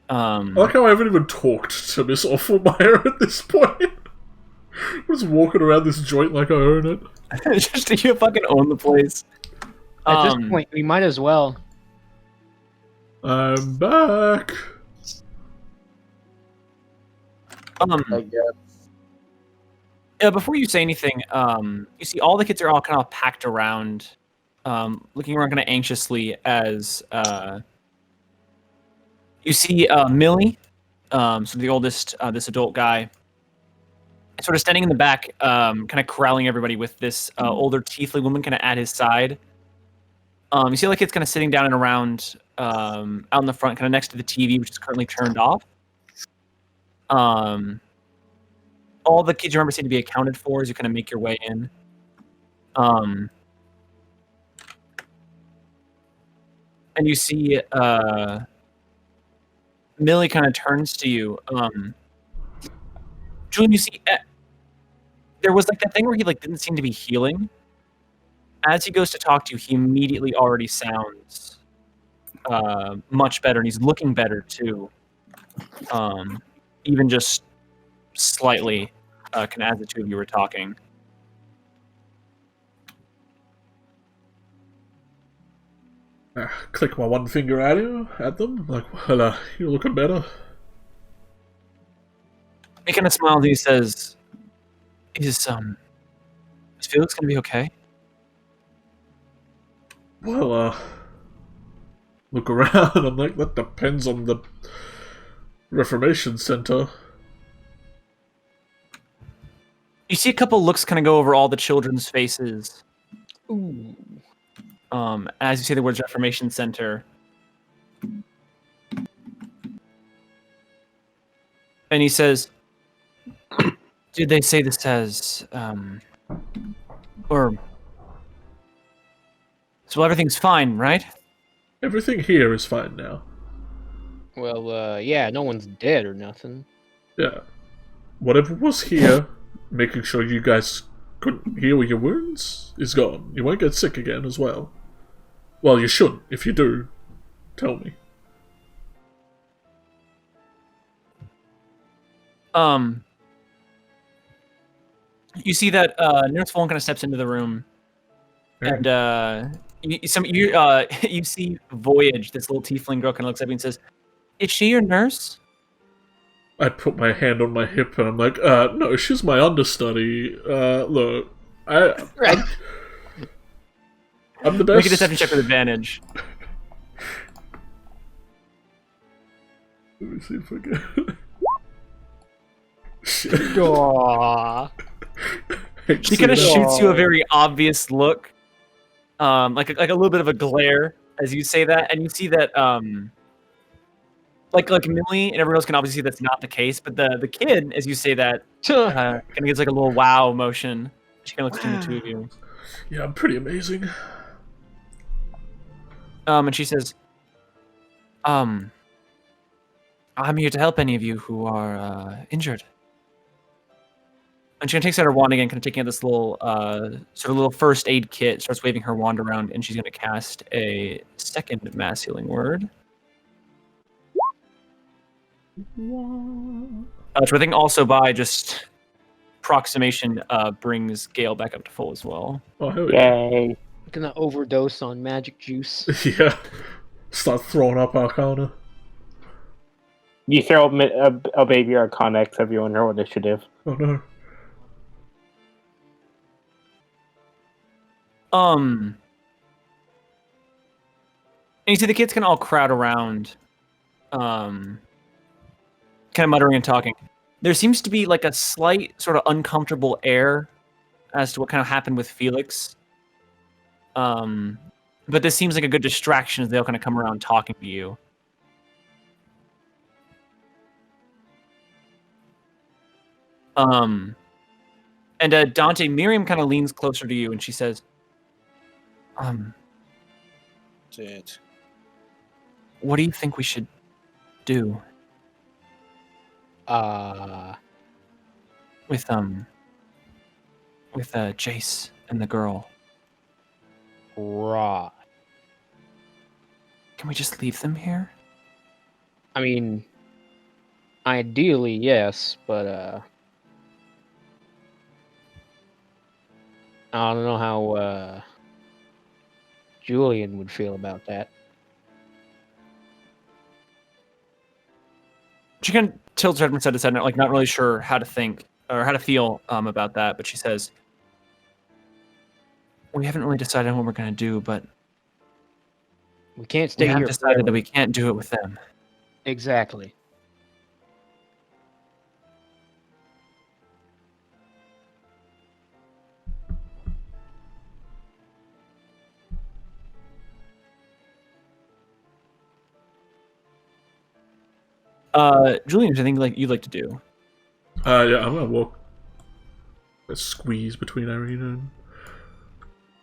Speaker 2: I like how I haven't even talked to Miss Awfulmeyer at this point. I'm just walking around this joint like I own it.
Speaker 1: Just you fucking own the place.
Speaker 3: At this point, we might as well.
Speaker 2: I'm back.
Speaker 6: I guess.
Speaker 1: Before you say anything, you see all the kids are all kind of packed around, looking around kind of anxiously as you see Millie, so the oldest, this adult guy, sort of standing in the back, kind of corralling everybody with this older tiefling woman kind of at his side. You see all the kids kind of sitting down and around out in the front, kind of next to the TV, which is currently turned off. All the kids you remember seem to be accounted for as you kind of make your way in. And you see Millie kind of turns to you. Julian, you see there was like that thing where he like didn't seem to be healing. As he goes to talk to you, he immediately already sounds much better, and he's looking better too. Even just slightly, kind of as the two of you were talking.
Speaker 2: Click my one finger at them, like, well, you're looking better.
Speaker 1: He kind of smiles and he says, "Is Felix gonna be okay?"
Speaker 2: Well, look around. I'm like, that depends on the Reformation Center.
Speaker 1: You see a couple looks kind of go over all the children's faces.
Speaker 3: Ooh.
Speaker 1: As you say the words Reformation Center. And he says, "Did they say this as, or... So everything's fine, right?"
Speaker 2: Everything here is fine now.
Speaker 3: Well, yeah, no one's dead or nothing.
Speaker 2: Yeah. Whatever was here, making sure you guys couldn't heal your wounds, is gone. You won't get sick again as well. Well, you shouldn't. If you do, tell me.
Speaker 1: You see that Nurse Fulham kind of steps into the room, and you see Voyage, this little tiefling girl, kind of looks at me and says, "Is she your nurse?"
Speaker 2: I put my hand on my hip and I'm like, no, she's my understudy. Look,
Speaker 3: Right.
Speaker 2: I'm the best.
Speaker 1: Make a deception check with advantage.
Speaker 2: Let me see if I can. Shit.
Speaker 3: Aww.
Speaker 1: She kind of shoots you a very obvious look, like a little bit of a glare as you say that, and you see that like Millie and everyone else can obviously see that's not the case, but the kid, as you say that, kind of gets like a little wow motion. She kind of looks between the two of you.
Speaker 2: Yeah, I'm pretty amazing.
Speaker 1: And she says, "I'm here to help any of you who are injured." And she kind of takes out her wand again, kind of taking out this little sort of little first aid kit, starts waving her wand around, and she's going to cast a second mass healing word. Which I think also by just proximation brings Gale back up to full as well.
Speaker 2: Oh, hell yeah.
Speaker 7: Yay.
Speaker 3: Gonna overdose on magic juice.
Speaker 2: Yeah. Start throwing up Arcana.
Speaker 7: You throw a baby Arcana X of your own roll initiative.
Speaker 2: Oh no.
Speaker 1: And you see the kids can all crowd around, kind of muttering and talking. There seems to be like a slight sort of uncomfortable air as to what kind of happened with Felix. But this seems like a good distraction as they all kind of come around talking to you. And Dante, Miriam kind of leans closer to you and she says,
Speaker 4: Dude.
Speaker 1: "What do you think we should do
Speaker 3: Uh,
Speaker 1: with Jace and the girl.
Speaker 3: right.
Speaker 1: Can we just leave them here?
Speaker 3: I mean, ideally, yes, but I don't know how Julian would feel about that.
Speaker 1: She kind of tilts her head from side to side, like not really sure how to think or how to feel about that. But she says, "We haven't really decided what we're going to do, but
Speaker 3: We can't
Speaker 1: we
Speaker 3: stay
Speaker 1: have
Speaker 3: here
Speaker 1: decided
Speaker 3: forever.
Speaker 1: that we can't do it with them."
Speaker 3: Exactly.
Speaker 1: Julian, is there anything like you'd like to do?
Speaker 2: Yeah, I'm gonna walk. A squeeze between Irina and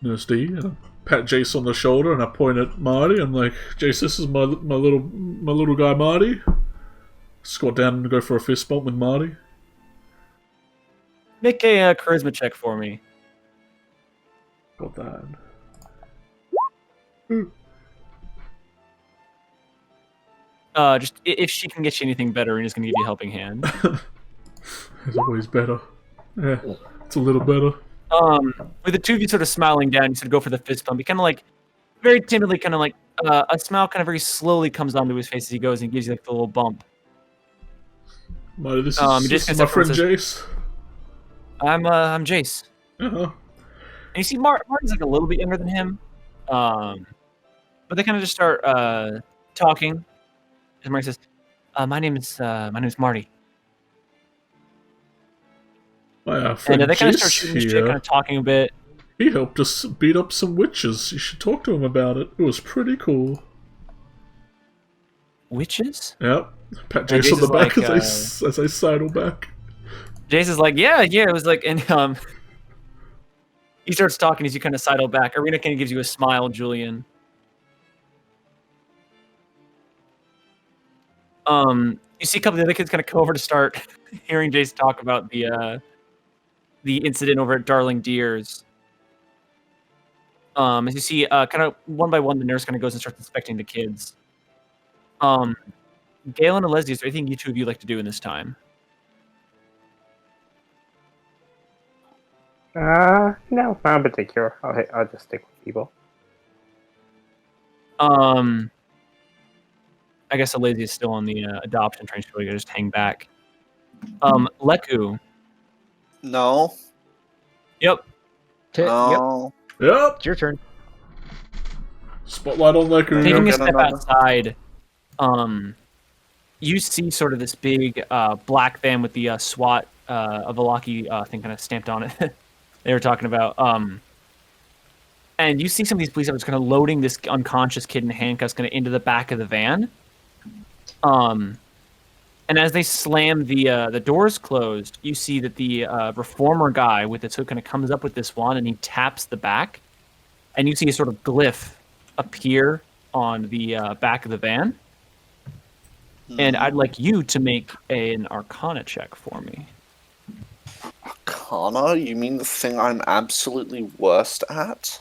Speaker 2: Nurse D, and I pat Jace on the shoulder, and I point at Marty. I'm like, Jace, this is my little guy, Marty. Squat down and go for a fist bump with Marty.
Speaker 1: Make a charisma check for me.
Speaker 2: Got that.
Speaker 1: Just if she can get you anything better, Rena's gonna give you a helping hand.
Speaker 2: It's always better. Yeah, it's a little better.
Speaker 1: With the two of you sort of smiling down, you sort of go for the fist bump. You kind of like, very timidly, kind of like a smile, kind of very slowly comes onto his face as he goes and gives you like the little bump.
Speaker 2: Marty, this
Speaker 1: Jace
Speaker 2: is
Speaker 1: gets
Speaker 2: my
Speaker 1: up and
Speaker 2: friend
Speaker 1: says-
Speaker 2: Jace.
Speaker 1: I'm Jace,
Speaker 2: Uh-huh.
Speaker 1: and you see Martin's like a little bit younger than him, but they kind of just start talking. And Marty says, "My name is Marty."
Speaker 2: My friend
Speaker 1: And they kind of start
Speaker 2: Jace
Speaker 1: shooting the shit,
Speaker 2: here.
Speaker 1: kind of talking a bit.
Speaker 2: He helped us beat up some witches. You should talk to him about it. It was pretty cool.
Speaker 1: Witches?
Speaker 2: Yep. Pat
Speaker 1: And
Speaker 2: Jace on the
Speaker 1: Jace
Speaker 2: back
Speaker 1: is like,
Speaker 2: as I sidle back.
Speaker 1: Jace is like, yeah, it was like, and he starts talking as you kind of sidle back. Arena kind of gives you a smile, Julian. You see a couple of the other kids kind of come over to start hearing Jace talk about the incident over at Darling Deer's. As you see, kind of one by one, the nurse kind of goes and starts inspecting the kids. Galen and Leslie, is there anything you two of you like to do in this time?
Speaker 7: No, not in particular. I'll just stick with people.
Speaker 1: I guess Alazi is still on the adoption train, so we just hang back. Leku.
Speaker 4: No.
Speaker 1: Yep.
Speaker 3: Yep,
Speaker 4: No.
Speaker 2: Yep.
Speaker 3: it's your turn.
Speaker 2: Spotlight on Leku.
Speaker 1: Taking a
Speaker 4: get
Speaker 1: step
Speaker 4: another.
Speaker 1: outside, you see sort of this big black van with the SWAT Avalaki thing kind of stamped on it. They were talking about. And you see some of these police officers kind of loading this unconscious kid in handcuffs kind of into the back of the van. And as they slam the doors closed, you see that the reformer guy with his hook kind of comes up with this wand and he taps the back, and you see a sort of glyph appear on the back of the van. And I'd like you to make an Arcana check for me.
Speaker 4: Arcana? You mean the thing I'm absolutely worst at?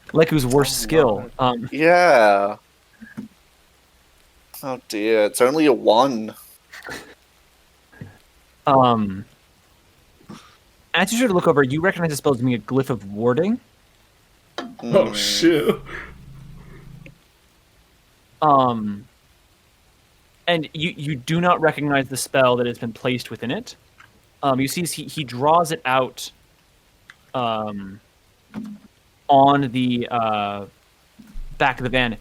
Speaker 1: Leku's worst skill.
Speaker 4: Yeah. Oh dear, it's only a 1.
Speaker 1: As you sort of look over, you recognize the spell as being a glyph of warding.
Speaker 2: Oh shit.
Speaker 1: And you do not recognize the spell that has been placed within it. You see he draws it out on the back of the van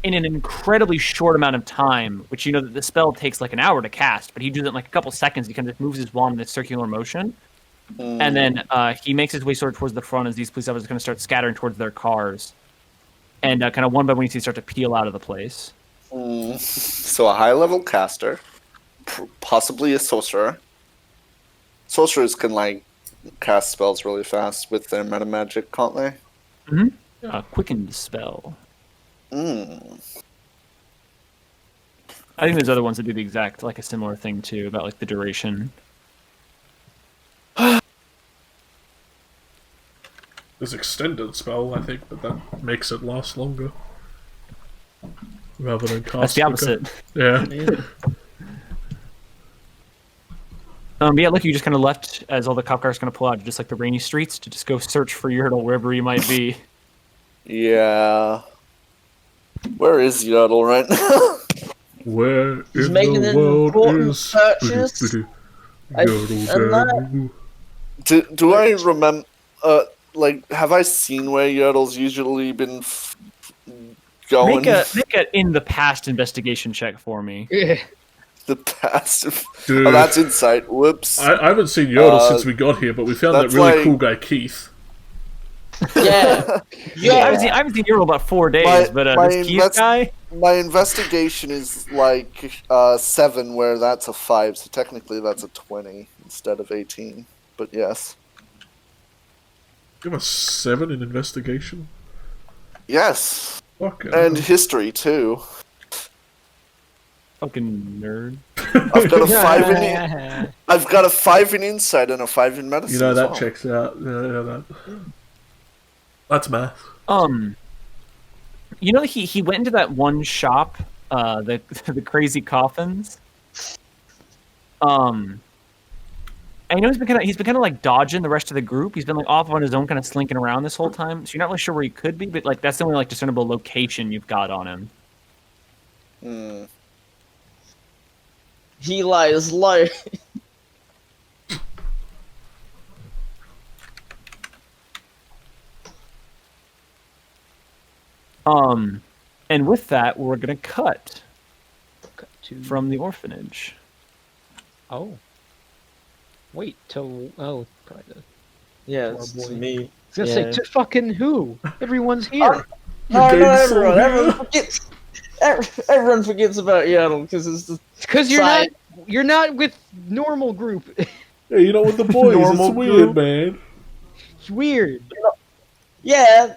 Speaker 1: in an incredibly short amount of time, which you know that the spell takes like an hour to cast, but he does it in like a couple seconds. He kind of moves his wand in a circular motion. And then he makes his way sort of towards the front as these police officers are going to start scattering towards their cars. And kind of one by one, you see start to peel out of the place.
Speaker 4: So a high-level caster, possibly a sorcerer. Sorcerers can, like, cast spells really fast with their meta magic, can't they?
Speaker 1: Quickened spell.
Speaker 4: Mm.
Speaker 1: I think there's other ones that do the exact, like a similar thing too, about like the duration.
Speaker 2: There's extended spell, I think, but that makes it last longer. Rather than cast
Speaker 1: That's the
Speaker 2: quicker.
Speaker 1: opposite.
Speaker 2: Yeah.
Speaker 1: But yeah, look, you just kind of left as all the cop cars going to pull out, just like the rainy streets, to just go search for Yertle wherever he might be.
Speaker 4: Yeah. Where is Yodel right now?
Speaker 2: Where
Speaker 6: He's
Speaker 2: in
Speaker 6: making
Speaker 2: the
Speaker 6: an
Speaker 2: world
Speaker 6: important
Speaker 2: is
Speaker 6: purchase.
Speaker 2: Yodel?
Speaker 4: Do I remember? Like, have I seen where Yodel's usually been going?
Speaker 1: Make a in the past investigation check for me.
Speaker 4: The past.
Speaker 2: Dude.
Speaker 4: Oh, that's insight. Whoops.
Speaker 2: I haven't seen Yodel since we got here, but we found that
Speaker 4: that's
Speaker 2: really
Speaker 4: like-
Speaker 2: cool guy Keith.
Speaker 6: Yeah.
Speaker 1: I haven't seen Yertle in about 4 days, but this Keith guy.
Speaker 4: My investigation is like 7, where that's a 5, so technically that's a 20 instead of 18. But yes.
Speaker 2: You have a 7 in investigation?
Speaker 4: Yes.
Speaker 2: Fucking
Speaker 4: And
Speaker 2: hell.
Speaker 4: history too.
Speaker 1: Fucking nerd.
Speaker 4: I've got a 5 in I've got a 5 in insight and a 5 in medicine.
Speaker 2: You know,
Speaker 4: as
Speaker 2: that
Speaker 4: well.
Speaker 2: checks out. Yeah, that's math.
Speaker 1: You know, he went into that one shop, the crazy coffins. And you know he's been kind of like dodging the rest of the group. He's been like off on his own, kind of slinking around this whole time. So you're not really sure where he could be, but like that's the only like discernible location you've got on him.
Speaker 4: Hmm.
Speaker 6: He lies low.
Speaker 1: And with that, we're gonna cut
Speaker 3: to
Speaker 1: from the orphanage.
Speaker 3: Oh. Wait till probably the.
Speaker 6: Yeah,
Speaker 3: Poor
Speaker 6: it's
Speaker 3: boy.
Speaker 6: me.
Speaker 3: I was gonna
Speaker 6: Yeah.
Speaker 3: say to fucking who? Everyone's here.
Speaker 6: Oh, no,
Speaker 2: game's so
Speaker 6: everyone
Speaker 2: weird.
Speaker 6: forgets. Everyone forgets about Yaddle because it's the
Speaker 3: Because
Speaker 6: side.
Speaker 3: you're not with normal group.
Speaker 2: Yeah, you know, with the boys,
Speaker 1: Normal
Speaker 2: it's weird,
Speaker 1: group.
Speaker 2: man.
Speaker 3: It's weird.
Speaker 6: Yeah,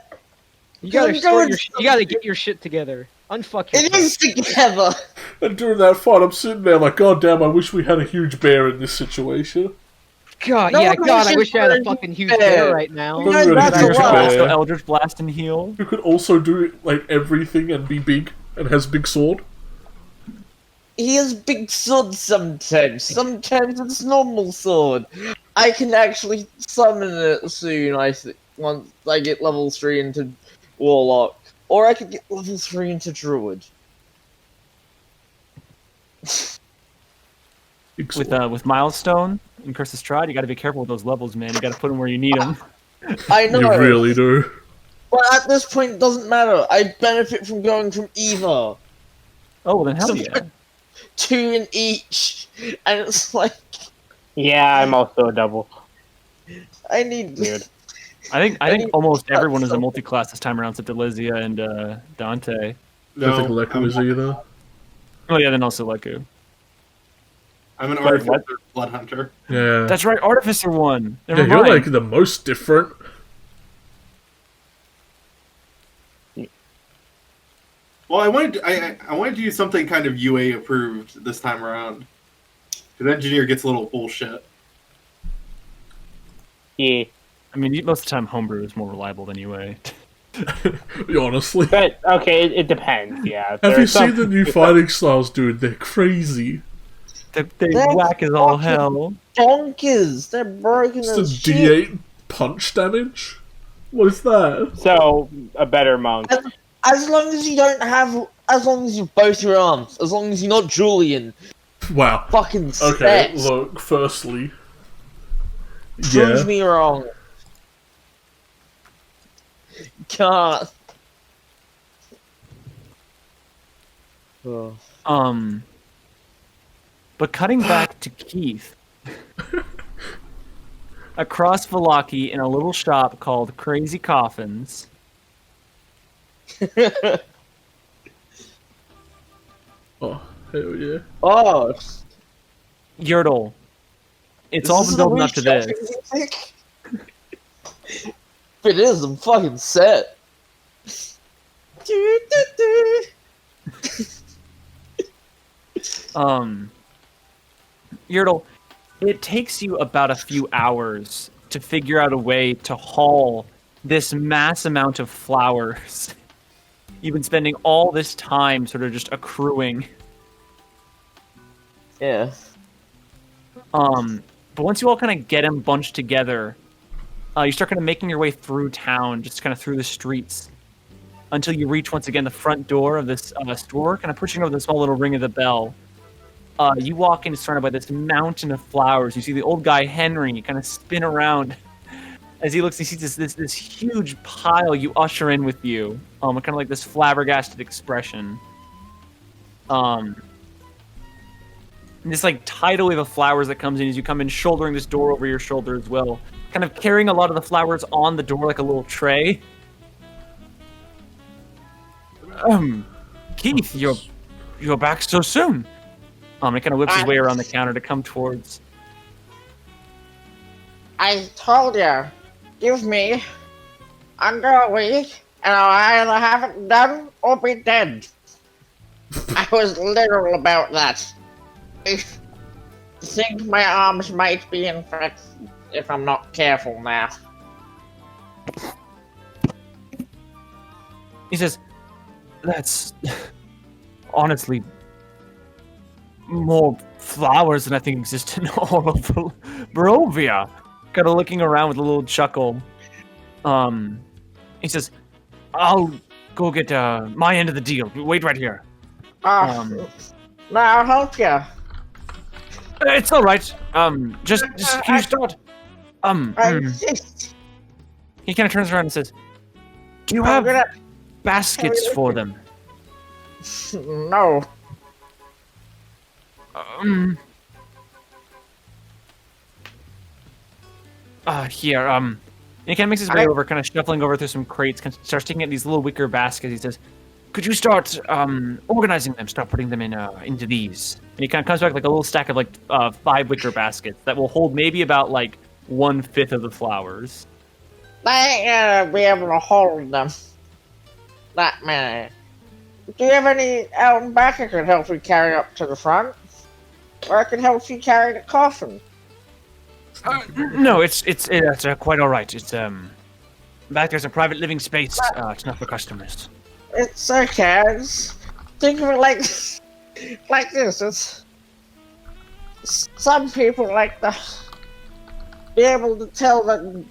Speaker 3: You gotta
Speaker 6: Go
Speaker 3: sort
Speaker 6: and-
Speaker 3: your. You gotta get your shit together. Unfuck your.
Speaker 6: it is together.
Speaker 2: And during that fight, I'm sitting there like, God damn, I wish we had a huge bear in this situation.
Speaker 3: God,
Speaker 6: No
Speaker 3: yeah,
Speaker 6: one
Speaker 3: God, I
Speaker 6: should
Speaker 3: wish I had a
Speaker 6: learn
Speaker 3: fucking huge
Speaker 6: fair.
Speaker 3: bear right now.
Speaker 6: You know, that's
Speaker 2: Huge
Speaker 6: a lot.
Speaker 2: bear.
Speaker 1: Also, Eldritch Blast and Heal.
Speaker 2: Who could also do like everything and be big and has big sword.
Speaker 6: He has big sword sometimes. Sometimes it's normal sword. I can actually summon it soon, I think, once I get level 3 into Warlock. Or I could get level 3 into Druid.
Speaker 2: Big sword.
Speaker 1: With Milestone and Curse of Strahd, you got to be careful with those levels, man. You got to put them where you need them.
Speaker 6: I know,
Speaker 2: You really do.
Speaker 6: but at this point it doesn't matter. I benefit from going from either.
Speaker 1: Oh, well, then hell
Speaker 6: So-
Speaker 1: yeah.
Speaker 6: 2 in each. And it's like,
Speaker 7: Yeah, I'm also a double.
Speaker 6: I need...
Speaker 7: Weird.
Speaker 1: I think almost
Speaker 6: That's
Speaker 1: everyone is a
Speaker 6: so-
Speaker 1: multi-class this time around, except Delizia and Dante.
Speaker 2: I don't think Leku is either.
Speaker 1: Oh yeah, then also Leku.
Speaker 5: I'm an
Speaker 1: Wait,
Speaker 5: artificer
Speaker 1: what?
Speaker 5: blood hunter.
Speaker 2: Yeah.
Speaker 1: That's right, Artificer one. Never
Speaker 2: Yeah, you're
Speaker 1: mind.
Speaker 2: like the most different.
Speaker 5: Well, I wanted to do something kind of UA approved this time around. Because engineer gets a little bullshit.
Speaker 7: Yeah.
Speaker 1: I mean, most of the time, homebrew is more reliable than UA.
Speaker 2: Honestly.
Speaker 7: But, okay, it depends, yeah.
Speaker 2: Have
Speaker 7: There
Speaker 2: you
Speaker 7: are some-
Speaker 2: seen the new fighting styles, dude? They're crazy.
Speaker 1: They
Speaker 6: That's
Speaker 1: whack as all
Speaker 6: fucking-
Speaker 1: hell.
Speaker 6: Bonkers! They're broken
Speaker 2: It's the
Speaker 6: as shit.
Speaker 2: D8 punch damage? What is that?
Speaker 7: So, a better monk.
Speaker 6: As long as you don't have... As long as you both your arms. As long as you're not Julian.
Speaker 2: Wow.
Speaker 6: Fucking
Speaker 2: Okay,
Speaker 6: set.
Speaker 2: look, firstly.
Speaker 6: Prove
Speaker 2: Yeah.
Speaker 6: me wrong. God. Oh.
Speaker 1: But cutting back to Keith, across Valaki in a little shop called Crazy Coffins.
Speaker 2: Oh, hell yeah.
Speaker 6: Oh.
Speaker 1: Yertle. It's
Speaker 6: Is
Speaker 1: all
Speaker 6: this
Speaker 1: been
Speaker 6: the
Speaker 1: building up to this.
Speaker 6: reshuffling music? If it is, I'm fucking set.
Speaker 1: Yertle, it takes you about a few hours to figure out a way to haul this mass amount of flowers. You've been spending all this time sort of just accruing.
Speaker 6: Yeah.
Speaker 1: But once you all kind of get them bunched together, you start kind of making your way through town, just kind of through the streets, until you reach once again the front door of this store, kind of pushing over the small little ring of the bell. You walk in surrounded by this mountain of flowers. You see the old guy Henry kind of spin around as he looks. He sees this huge pile. You usher in with you, kind of like this flabbergasted expression. And this like tidal wave of flowers that comes in as you come in, shouldering this door over your shoulder as well, kind of carrying a lot of the flowers on the door like a little tray. Keith, you're back so soon. He kind of whips his way around the counter to come towards.
Speaker 6: I told you, give me under a week, and I'll either have it done or be dead. I was literal about that. I think my arms might be infected if I'm not careful now.
Speaker 1: He says, "That's honestly more flowers than I think exist in all of Barovia." Kind of looking around with a little chuckle. He says, "I'll go get my end of the deal. Wait right here."
Speaker 6: No, I'll help you.
Speaker 1: It's all right. Just can you start? He kind of turns around and says, "Do you have baskets for them?"
Speaker 6: No.
Speaker 1: Here, and he kind of makes his way over, kind of shuffling over through some crates, kind of starts taking out these little wicker baskets. He says, "Could you start organizing them? Start putting them in into these." And he kind of comes back like a little stack of like 5 wicker baskets that will hold maybe about like 1/5 of the flowers.
Speaker 6: I ain't gonna be able to hold them that many. Do you have any out and back I could help you carry up to the front? Or I could help you carry the coffin?
Speaker 1: No, it's quite all right. It's back there's a private living space. It's not for customers.
Speaker 6: It's okay. Think of it like this. It's some people like to be able to tell that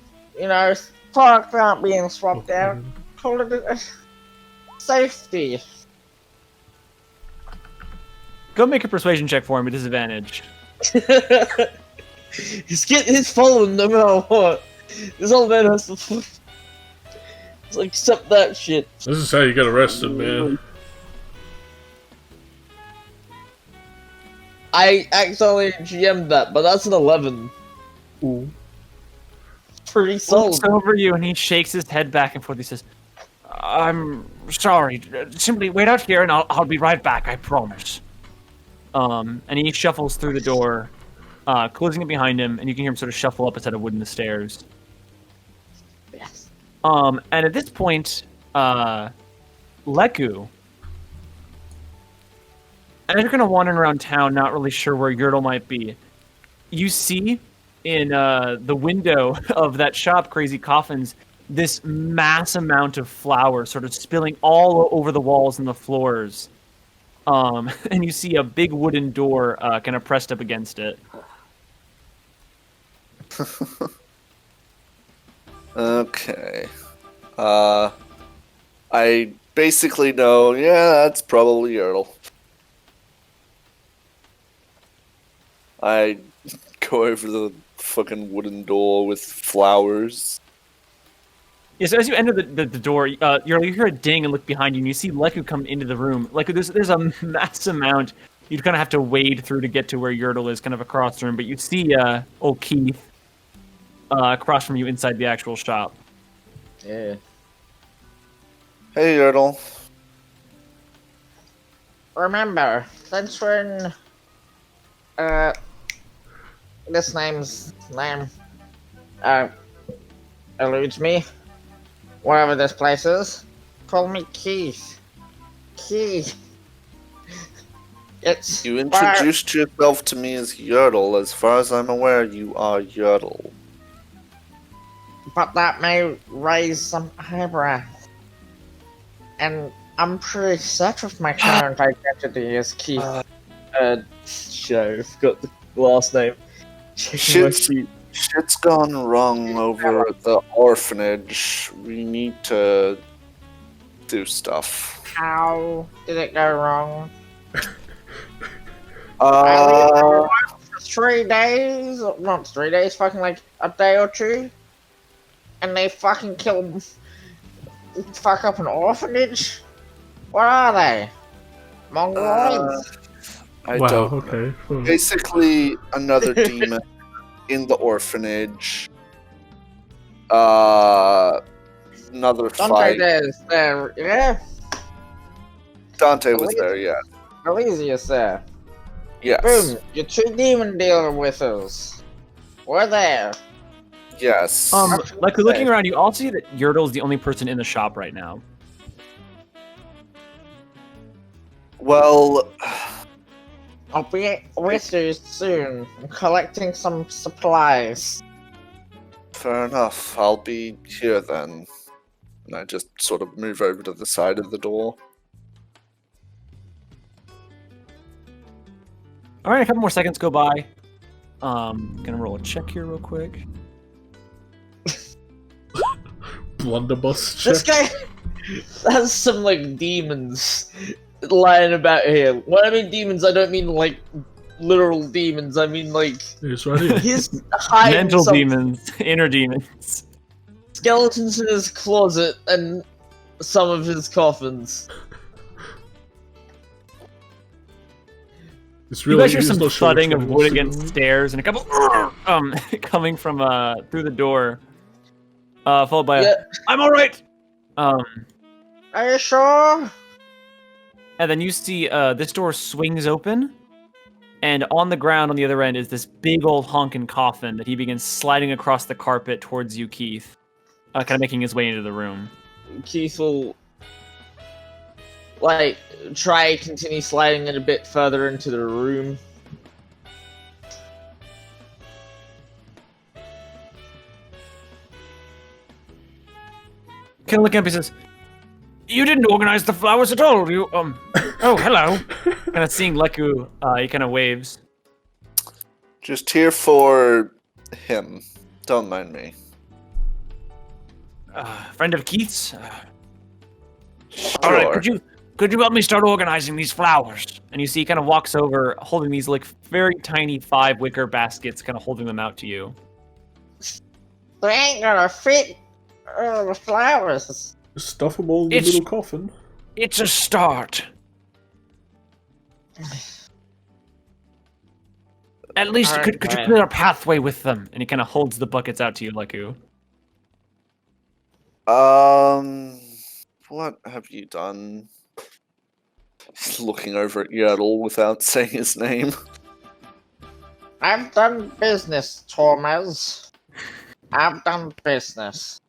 Speaker 6: products aren't being swapped out. Call it a safety.
Speaker 1: Go make a persuasion check for him at disadvantage.
Speaker 6: He's following no matter what. This old man has to accept that shit.
Speaker 2: This is how you get arrested, man.
Speaker 6: I accidentally GM'd that, but that's an 11.
Speaker 1: Ooh.
Speaker 6: Pretty solid.
Speaker 1: Looks over you and he shakes his head back and forth. He says, "I'm sorry. Simply wait out here and I'll be right back. I promise." And he shuffles through the door, closing it behind him, and you can hear him sort of shuffle up a set of wooden stairs.
Speaker 6: Yes.
Speaker 1: And at this point, Leku, and you're kind of wandering around town, not really sure where Yertle might be. You see in the window of that shop, Crazy Coffins, this mass amount of flour sort of spilling all over the walls and the floors. And you see a big wooden door kind of pressed up against it.
Speaker 4: Okay. I basically know, yeah, that's probably Yertle. I go over the fucking wooden door with flowers.
Speaker 1: Yeah, so as you enter the door, you hear a ding and look behind you, and you see Leku come into the room. Leku, there's a mass amount. You'd kind of have to wade through to get to where Yertle is, kind of across the room. But you see old Keith across from you inside the actual shop.
Speaker 6: Yeah.
Speaker 4: Hey, Yertle.
Speaker 6: Remember, since we're in this name eludes me. Wherever this place is, call me Keith. Keith. It's
Speaker 4: You introduced yourself to me as Yertle. As far as I'm aware, you are Yertle.
Speaker 6: but that may raise some eyebrows. And I'm pretty set with my current identity as Keith. Show, forgot the last name. Checking my sheet.
Speaker 4: Shit's gone wrong over at the orphanage. We need to do stuff.
Speaker 6: How did it go wrong? For 3 days, not 3 days, fucking like a day or two, and they fucking fuck up an orphanage. What are they? Mongoloids?
Speaker 4: I
Speaker 2: Wow,
Speaker 4: don't know.
Speaker 2: okay. Well,
Speaker 4: Basically, another demon in the orphanage. Another
Speaker 6: Dante
Speaker 4: fight.
Speaker 6: there, yeah.
Speaker 4: Dante was there, yeah.
Speaker 6: Elysius there.
Speaker 4: Yes.
Speaker 6: Boom, your 2 demon dealer with us. We're there.
Speaker 4: Yes.
Speaker 1: Like looking around, you all see that Yertle's the only person in the shop right now.
Speaker 4: Well,
Speaker 6: I'll be with you soon. I'm collecting some supplies.
Speaker 4: fair enough. I'll be here then. And I just sort of move over to the side of the door.
Speaker 1: All right, a couple more seconds go by. Gonna roll a check here real quick.
Speaker 2: blunderbuss check.
Speaker 6: This guy has some like demons lying about here. When I mean demons, I don't mean like literal demons. I mean like
Speaker 2: It's right here.
Speaker 6: he's hiding
Speaker 1: Mental
Speaker 6: some
Speaker 1: demons, inner demons.
Speaker 6: skeletons in his closet and some of his coffins.
Speaker 2: It's
Speaker 1: You
Speaker 2: really
Speaker 1: guys hear
Speaker 2: he's
Speaker 1: some
Speaker 2: not sure
Speaker 1: thudding
Speaker 2: which
Speaker 1: of
Speaker 2: one
Speaker 1: wood
Speaker 2: he wants to
Speaker 1: against
Speaker 2: go
Speaker 1: stairs and a couple coming from through the door. Followed by
Speaker 6: Yeah.
Speaker 1: I'm all right.
Speaker 6: Are you sure?
Speaker 1: And then you see this door swings open, and on the ground on the other end is this big old honking coffin that he begins sliding across the carpet towards you, Keith, kind of making his way into the room.
Speaker 6: Keith will like continue sliding it a bit further into the room.
Speaker 1: Kind of looking up, he says, "You didn't organize the flowers at all. You oh hello." Kind of seeing Leku, he kind of waves.
Speaker 4: Just here for him. Don't mind me.
Speaker 1: Friend of Keith's.
Speaker 4: Sure.
Speaker 1: All right, could you help me start organizing these flowers? And you see, he kind of walks over, holding these like very tiny 5 wicker baskets, kind of holding them out to you.
Speaker 6: They ain't gonna fit the flowers.
Speaker 2: Stuff them all in the
Speaker 1: It's-
Speaker 2: little coffin.
Speaker 1: It's a start. At least
Speaker 6: All right,
Speaker 1: could you
Speaker 6: fine.
Speaker 1: clear a pathway with them? And he kind of holds the buckets out to you, Leku.
Speaker 4: What have you done? He's looking over at Yertle without saying his name.
Speaker 6: I've done business, Tormez. I've done business.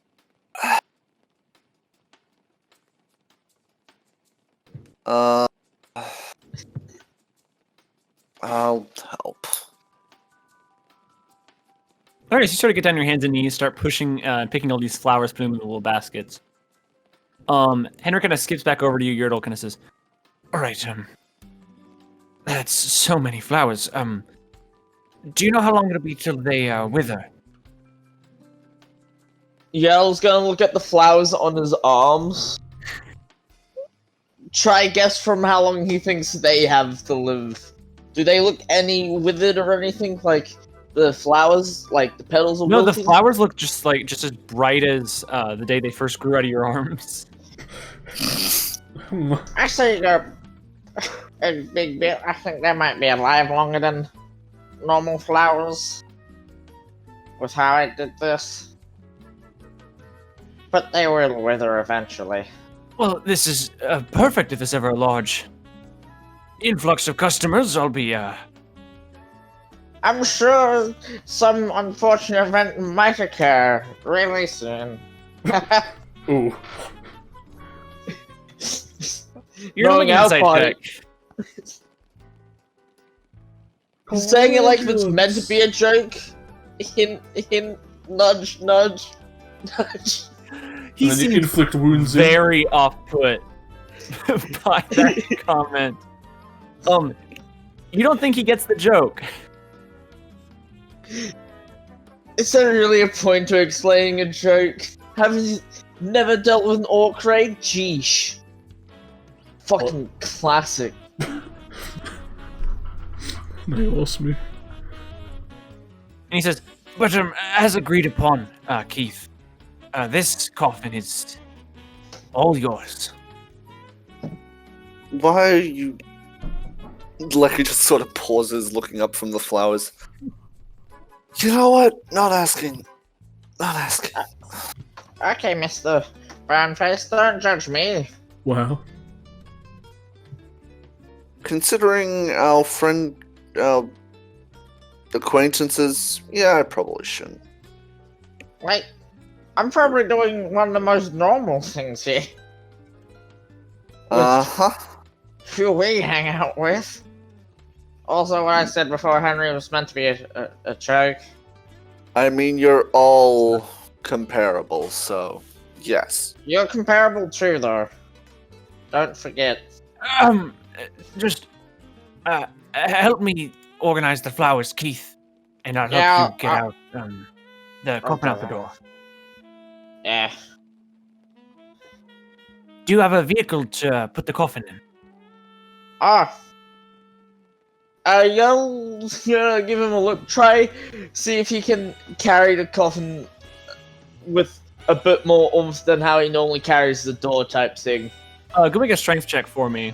Speaker 4: I'll help.
Speaker 1: All right, so you sort of get down on your hands and knees, start pushing, picking all these flowers, putting them in the little baskets. Henrik kind of skips back over to you. Yertle kind of says, "All right, that's so many flowers. Do you know how long it'll be till they wither?"
Speaker 6: Yell's gonna look at the flowers on his arms. Try guess from how long he thinks they have to live. Do they look any withered or anything? Like the flowers, like the petals are
Speaker 1: No, the
Speaker 6: wilting?
Speaker 1: flowers look just as bright as the day they first grew out of your arms.
Speaker 6: Actually, they're a big bit. I think they might be alive longer than normal flowers. With how I did this. But they will wither eventually.
Speaker 1: Well, this is perfect if there's ever a large influx of customers. I'll be
Speaker 6: I'm sure some unfortunate event might occur really soon.
Speaker 2: Ooh.
Speaker 1: You're
Speaker 6: Knowing
Speaker 1: doing
Speaker 6: our
Speaker 1: insight
Speaker 6: party-
Speaker 1: check.
Speaker 6: saying it like if it's meant to be a joke. Hint, hint, nudge, nudge, nudge.
Speaker 1: He
Speaker 2: And then you
Speaker 1: seems
Speaker 2: inflict wounds in.
Speaker 1: very off-put by that comment. You don't think he gets the joke?
Speaker 6: Is there really a point to explaining a joke? Haven't you never dealt with an orc raid? Jeesh. Fucking classic.
Speaker 2: They lost me.
Speaker 1: And he says, but as agreed upon, Keith, this coffin is all yours.
Speaker 4: Why are you... Lecky just sort of pauses, looking up from the flowers. You know what? Not asking. Not asking.
Speaker 6: Okay, Mr. Brownface, don't judge me.
Speaker 2: Wow.
Speaker 4: Considering our friend... acquaintances, yeah, I probably shouldn't.
Speaker 6: Wait, I'm probably doing one of the most normal things here.
Speaker 4: Uh-huh.
Speaker 6: Who we hang out with. Also, what I said before Henry was meant to be a joke.
Speaker 4: I mean, you're all comparable, so yes.
Speaker 6: You're comparable too, though. Don't forget.
Speaker 1: Just, help me organize the flowers, Keith, and I'll
Speaker 6: Yeah,
Speaker 1: help you get out, the coffin out the door.
Speaker 6: Yeah.
Speaker 1: Do you have a vehicle to put the coffin in?
Speaker 6: You'll give him a look. Try, see if he can carry the coffin with a bit more oomph than how he normally carries the door type thing.
Speaker 1: Go make a strength check for me.